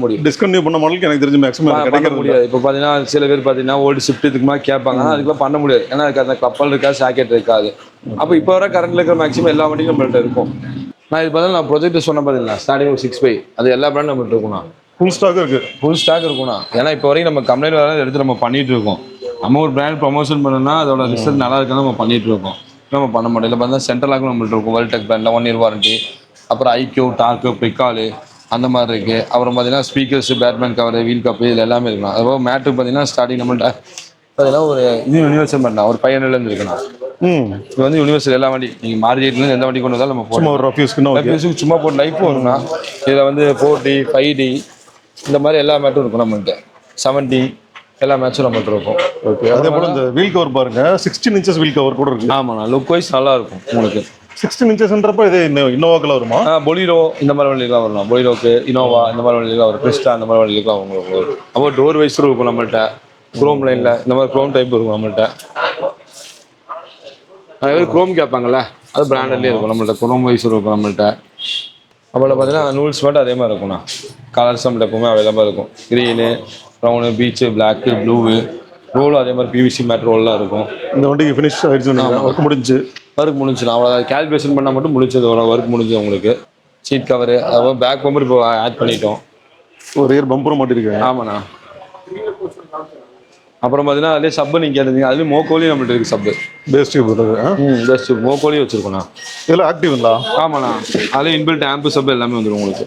முடியும். டிஸ்கன்டினியூ பண்ண மாடலுக்கு எனக்கு தெரிஞ்சு மேக்ஸிமம் கிடைக்க முடியாது. இப்போ பார்த்தீங்கன்னா சில பேர் பார்த்தீங்கன்னா ஓல்டு ஷிஃப்ட் இதுக்கு மாதிரி கேட்பாங்க, அதுக்கெல்லாம் பண்ண முடியாது. ஏன்னா அதுக்கு அந்த கப்பல் இருக்காது, சாக்கெட் இருக்காது. அப்போ இப்போ வர கரண்ட்ல இருக்கிற மேக்ஸிமம் எல்லா வண்டியும் நம்மள்ட்ட இருக்கும். நான் இது பார்த்தீங்கன்னா நான் ப்ரொஜெக்ட் சொன்ன பார்த்தீங்களா, ஸ்டார்டிங் 6.5 அது எல்லா பிராண்டும் நம்மள்ட்ட இருக்கும்ண்ணா. ஃபுல் ஸ்டாக் இருக்கு. ஃபுல் ஸ்டாக் இருக்கும்ண்ணா. ஏன்னா இப்போ வரைக்கும் நம்ம கம்பெனியில் வர எடுத்து நம்ம பண்ணிட்டு இருக்கோம். நம்ம ஒரு பிராண்ட் ப்ரொமோஷன் பண்ணணும்னா அதோட ரிசல்ட் நல்லா இருக்குன்னு நம்ம பண்ணிட்டு இருக்கோம். நம்ம பண்ண மாட்டோம். இல்லை பார்த்தா சென்ட்ரலாக நம்மள்ட்ட இருக்கும். வேர்ல்டெக் பிராண்டில் 1 year வாரண்டி, அப்புறம் ஐக்யூ, டார்க்கு, பிக்காலு அந்த மாதிரி இருக்குது. அப்புறம் பார்த்தீங்கன்னா speakers, Batman cover, wheel cup, இதில் எல்லாமே இருக்குண்ணா. அதுபோக மேட்டுக்கு பார்த்தீங்கன்னா ஸ்டார்டிங் நம்மள்ட்ட பார்த்தீங்கன்னா ஒரு இது யூனிவர்சல் பண்ணலாம், ஒரு 500லேருந்து இருக்குண்ணா. இது வந்து யூனிவர்சல் எல்லா வண்டி நீங்கள் மார்ஜெட்லேருந்து எந்த வண்டி கொண்டு வந்தாலும் நம்ம போடுவோம். ஒரு ரஃப்யூஸ்க்கு சும்மா போட்டு லைஃப் வரும்ண்ணா. இதில் வந்து 4D 5D இந்த மாதிரி எல்லா மேட்டும் இருக்கும் நம்மள்ட்ட. 7D எல்லா மேட்சும் நம்மள்ட்ட இருக்கும். ஓகே. அதே போல் இந்த வீல் கவர் பாருங்க, 16 inches வீல் கவர் கூட இருக்கு. ஆமாண்ணா, லுக் வைஸ் நல்லா இருக்கும் உங்களுக்கு. 16 inchesன்றப்ப இது இன்னோவாக்கெல்லாம் வருமா? பொலிரோ இந்த மாதிரி வண்டிலாம் வரலாம். பொலிரோக்கு, இனோவா இந்த மாதிரி வண்டிலாம் வரும். கிறிஸ்டா இந்த மாதிரி வண்டிலாம் உங்களுக்கு வரும். அப்போ டோர் வைஸும் இருக்கும் நம்மள்ட்ட. குரோம் லைனில் இந்த மாதிரி குரோம் டைப் இருக்கும் நம்மள்ட்ட. அதே குரோம் கேட்பாங்கல்ல, அது பிராண்டட்லேயே இருக்கும் நம்மள்ட்ட. குரோம் வைஸ் இருக்கும் நம்மள்ட்ட. அப்புறம் பார்த்தீங்கன்னா நூல்ஸ் மட்டும் அதே மாதிரி இருக்கும்ண்ணா. கலர்ஸ் நம்மள்ட்ட எப்பவுமே அவைலபிளாக இருக்கும். Green, brown, peach, black, blue, ரோலும் அதே மாதிரி PVC மேட் ரோல்லாம் இருக்கும். இந்த வண்டிக்கு ஃபினிஷ் ஆகிடுச்சு, ஒர்க் முடிஞ்சு. ஒர்க் முடிஞ்சுண்ணா. அவ்வளோ கேல்குலேஷன் பண்ணால் மட்டும் முடிஞ்சது, ஒர்க் முடிஞ்சு உங்களுக்கு. சீட் கவரு, அதாவது பேக் பம்பர் இப்போ ஆட் பண்ணிட்டோம். ஒரு இயர் பம்பரும் மாட்டிருக்கேன். ஆமாண்ணா. அப்புறம் பார்த்தீங்கன்னா அதே சப்பு நீங்கள் கேட்டீங்க, அதுலேயும் மோக்கோலி நம்மள்ட்ட இருக்குது சப்பு. பேஸ் டியூப் பேஸ் டியூப் மோக்கோலி வச்சுருக்கோண்ணா. இதெல்லாம் ஆக்டிவ்ங்களா? ஆமாண்ணா. அதில் இன்பில்ட் ஆம்பு சப்பு எல்லாமே வந்துடும் உங்களுக்கு.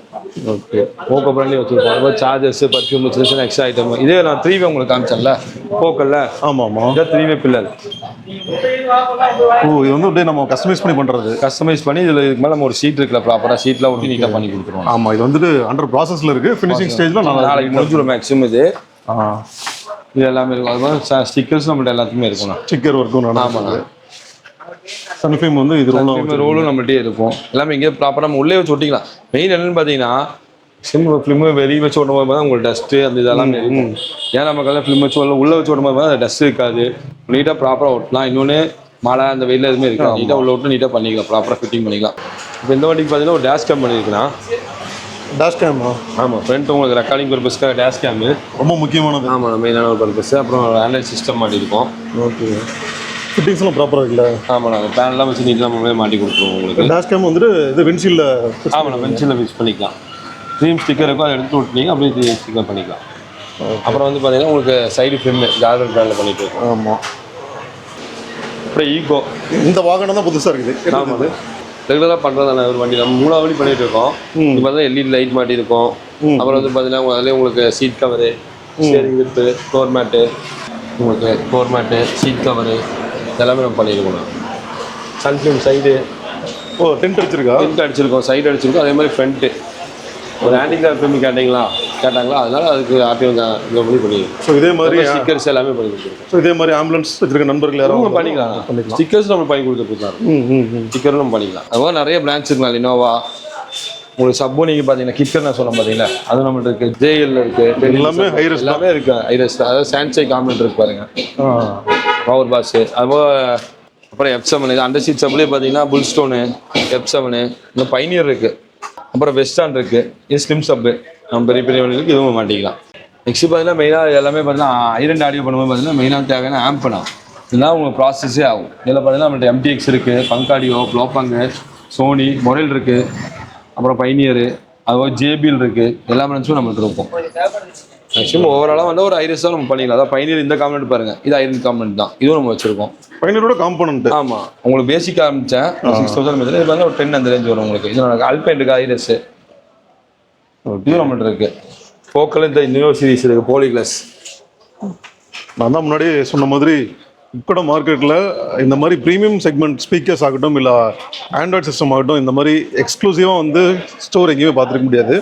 ஓகே. மோக்கோ பிராண்ட்லேயும் வச்சுருக்கோம். அதுமாதிரி சார்ஜர்ஸ், பர்ஃப்யூம், சின்ன எக்ஸ்ட்ரா ஐட்டம். இதே நான் 3 வே உங்களுக்கு காமிச்சேன்ல போக்கல்ல. ஆமாம். இதை 3 வே பில்லர். இது வந்து அப்படியே நம்ம கஸ்டமைஸ் பண்ணி பண்ணுறது. கஸ்டமைஸ் பண்ணி இதில் இதுக்கு மேலே நம்ம ஒரு சீட் இருக்குல்ல, ப்ராப்பராக சீட்லாம் ஒட்டி நீட்டாக பண்ணி கொடுத்துருவோம். ஆமாம். இது வந்துட்டு அண்டர் ப்ராசஸில் இருக்குது. ஃபினிஷிங் ஸ்டேஜில் நாளைக்கு முடிஞ்சிடும் மேக்ஸிமம். இது எல்லாமே இருக்கும். அது மாதிரி ஸ்டிக்கர்ஸ் நம்மள்ட்ட எல்லாத்துக்குமே இருக்கும்ண்ணா. ஸ்டிக்கர் ஒர்க்கும். ஆமாண்ணா. சன்ஃபிம் வந்து இது ரோலும் நம்மள்ட்டே இருக்கும். எல்லாமே இங்கே ப்ராப்பராக நம்ம உள்ளே வச்சு ஒட்டிக்கலாம். மெயின் என்னென்னு பார்த்தீங்கன்னா ஃபிலிம் வெளியே வச்சு ஓட்டும் போது தான் உங்களுக்கு டஸ்ட்டு அந்த இதெல்லாம் இருக்கும். ஏன் நமக்கெல்லாம் ஃபிலிம் வச்சு உள்ளே வச்சு ஓட்டும் போது அந்த டஸ்ட் இருக்காது. நீட்டாக ப்ராப்பராக ஓட்டலாம். இன்னொன்று மழை அந்த வெயில் எதுவுமே இருக்காது. நீட்டாக உள்ள விட்டு நீட்டாக பண்ணிக்கலாம், ப்ராப்பராக ஃபிட்டிங் பண்ணிக்கலாம். இப்போ இந்த வண்டிக்கு பார்த்தீங்கன்னா ஒரு டேஷ் கேம் பண்ணியிருக்கலாம். டேஷ் கேமா? ஆமாம். ஃப்ரண்ட் உங்களுக்கு ரெக்கார்டிங் பர்பஸ்க்காக டேஷ் கேமு ரொம்ப முக்கியமானது. ஆமாம், மெயினான ஒரு பர்பஸ். அப்புறம் ஆண்ட்ராய்ட் சிஸ்டம் மாட்டிருக்கோம். ஓகே. ஃபிட்டிங்ஸ்லாம் ப்ராப்பராக இருக்குல்ல? ஆமாம். நாங்கள் பேனெலாம் வச்சு நீட்டாக நம்மளே மாட்டி கொடுத்துருவோம் உங்களுக்கு. டேஷ் கேம் வந்துட்டு இது விண்ட்ஷீல்டில். ஆமாம், விண்ட்ஷீல்டில் ஃபிக்ஸ் பண்ணிக்கலாம். க்ரீம் ஸ்டிக்கர் இருக்கும், அதை எடுத்து விட்டுனீங்க அப்படியே ஸ்டிக்கர் பண்ணிக்கலாம். அப்புறம் வந்து பார்த்தீங்கன்னா உங்களுக்கு சைடு ஃபிலிம் ஜார்கன் பிராண்டில் பண்ணிட்டு இருக்கோம். ஆமாம். அப்புறம் ஈகோ இந்த வாகனம் தான் புதுசாக இருக்குது. ஆமாம், ரெகுலராக பண்ணுறதான ஒரு வண்டி. நம்ம 3 வண்டி பண்ணிட்டு இருக்கோம். இப்போ பார்த்தா LED லைட் மாட்டியிருக்கோம். அப்புறம் வந்து பார்த்தீங்கன்னா அதிலே உங்களுக்கு seat cover, steering with, floor mat, உங்களுக்கு ஃப்ளோர் மேட்டு, சீட் கவரு இதெல்லாமே நம்ம பண்ணியிருக்கோம். சன்ஃபிலிம் சைடு டென்ட் அடிச்சிருக்கோம், சைடு அடிச்சிருக்கோம். அதே மாதிரி ஃப்ரண்ட்டு ஒரு ஹேண்டிகிராஃப்ட் ஃபிலிம் கேட்டாங்களா, அதனால அதுக்கு ஆர்டிஓ இந்த பண்ணி பண்ணிடுவோம். ஸோ இதே மாதிரி ஸ்டிக்கர்ஸ் எல்லாமே பண்ணி கொடுத்துருக்கோம். ஸோ இதே மாதிரி ஆம்புலன்ஸ் வச்சிருக்க நண்பர்கள் யாரும் பண்ணிக்கலாம். ஸ்டிக்கர்ஸ் நம்ம பண்ணி கொடுத்துருக்கோம். ஸ்டிக்கரும் நம்ம பண்ணிக்கலாம். அதுவும் நிறைய பிரான்ச் இருக்கலாம். இனோவா உங்களுக்கு சப்போ நீங்கள் பார்த்தீங்கன்னா கிக்கர் நான் சொல்ல பார்த்தீங்களா, அது நம்மள்ட்ட இருக்குது. JL இருக்குது. எல்லாமே ஹைரஸ் எல்லாமே இருக்குது. ஹைரஸ் அதாவது சான்சை காம்பனண்ட் இருக்கு பாருங்க. பவர் பாஸு அதுபோல் அப்புறம் F7 இது அண்டர் சீட் சப்லேயே பார்த்தீங்கன்னா புல் ஸ்டோனு, F7 இன்னும் பைனியர் இருக்குது. அப்புறம் வெஸ்டான் இருக்குது. இது ஸ்லிம் சப்பு நம்ம பெரிய பெரிய வண்டிகளுக்கு இதுவும் மாட்டிக்கலாம். நெக்ஸ்ட் பார்த்தீங்கன்னா மெயினாக எல்லாமே பார்த்தீங்கன்னா ஐரன் ஆடியோ பண்ணும்போது பார்த்தீங்கன்னா மெயினாக தேவையான ஆம்பனா இதெல்லாம் உங்களுக்கு ப்ராசஸே ஆகும். இதில் பார்த்தீங்கன்னா நம்மள்ட்ட MTX இருக்குது, பங்காடியோ, ப்ளோப்பாங்கு, சோனி, மொரைல் இருக்குது. அப்புறம் பைனியரு, அதுபோக ஜேபிஎல் இருக்கு, எல்லா பிராண்ட்ஸும் நம்மள்ட்ட இருக்கும். மேக்ஸிமம் ஓவராலாக வந்து ஒரு ஐரிஸ் தான் நம்ம பண்ணிக்கலாம். அதான் பைனியர் இந்த காம்பனண்ட் பாருங்க, இது ஐரன் காம்பனண்ட் தான், இதுவும் நம்ம வச்சிருக்கோம். பைனரோட காம்பனண்ட். ஆமா, உங்களுக்கு பேசிக் ஆரம்பிச்சேன் 6000 இது வந்து ஒரு 10 அந்த ரேஞ்ச் வரும் உங்களுக்கு. இது நமக்கு அல்பைன் இருக்கு, ஐரிஸ் இதுவும் நம்மள்ட்ட இருக்கு. ஃபோக்கல் இந்த நியூ சீரிஸ் இருக்கு, போலிகிளாஸ். நான் தான் முன்னாடி சொன்ன மாதிரி இப்போ மார்க்கெட்டில் இந்த மாதிரி ப்ரீமியம் செக்மெண்ட் ஸ்பீக்கர்ஸ் ஆகட்டும் இல்லை ஆண்ட்ராய்ட் சிஸ்டம் ஆகட்டும், இந்த மாதிரி எக்ஸ்க்ளூசிவாக வந்து ஸ்டோர் எங்கேயுமே பார்த்துருக்க முடியாது.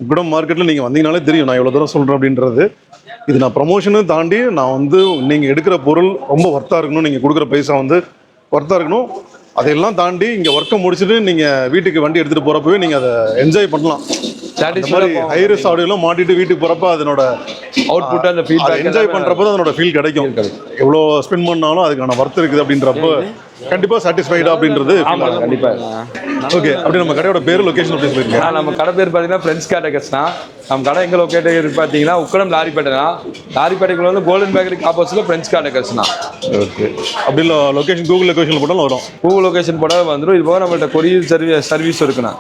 இப்போ மார்க்கெட்டில் நீங்கள் வந்தீங்கனாலே தெரியும் நான் எவ்வளோ தூரம் சொல்கிறேன் அப்படின்றது. இது நான் ப்ரமோஷனை தாண்டி நான் வந்து நீங்கள் எடுக்கிற பொருள் ரொம்ப ஒர்த்தாக இருக்கணும், நீங்கள் கொடுக்குற பைசா வந்து ஒர்த்தாக இருக்கணும். அதையெல்லாம் தாண்டி இங்கே ஒர்க்கை முடிச்சுட்டு நீங்கள் வீட்டுக்கு வண்டி எடுத்துகிட்டு போகிறப்பவே நீங்கள் அதை என்ஜாய் பண்ணலாம். இந்த மாதிரி ஹைரஸ் ஆடியோலாம் மாட்டிட்டு வீட்டுக்கு போகிறப்ப அதனோட அவுட்புட் அந்த ஃபீட்பேக் என்ஜாய் பண்ணுறப்போ அதனோட ஃபீல் கிடைக்கும். எவ்வளோ ஸ்பெண்ட் பண்ணாலும் அதுக்கான ஒர்த் இருக்குது அப்படின்றப்ப கண்டிப்பாக சாட்டிஸ்ஃபைடா அப்படின்றது. கண்டிப்பாக. ஓகே, அப்படி நம்ம கடையோட பேர் லொகேஷன் அப்படி சொல்லியிருக்கேன். நம்ம கடை பேர் பார்த்தீங்கன்னா ஃப்ரெண்ட்ஸ் கேட்டகர்ஸ்னா, நம்ம கடை எங்கே லொக்கேட் பார்த்தீங்கன்னா உக்கடம் லாரிப்பேட்டைனா, லாரிப்பேட்டைக்குள்ள வந்து கோல்டன் பேக்கரிக்கு ஆப்போசிட்டில் ஃப்ரெண்ட்ஸ் கேட்டகர்ஸ்னா. ஓகே, அப்படி இல்லை லொகேஷன் கூகுள் லொகேஷனில் போட்டாலும் வரும். கூகுள் லொகேஷன் போட்டால் வந்துடும். இது போக நம்மள்ட்ட கொரியர் சர்வீஸ் இருக்குண்ணா.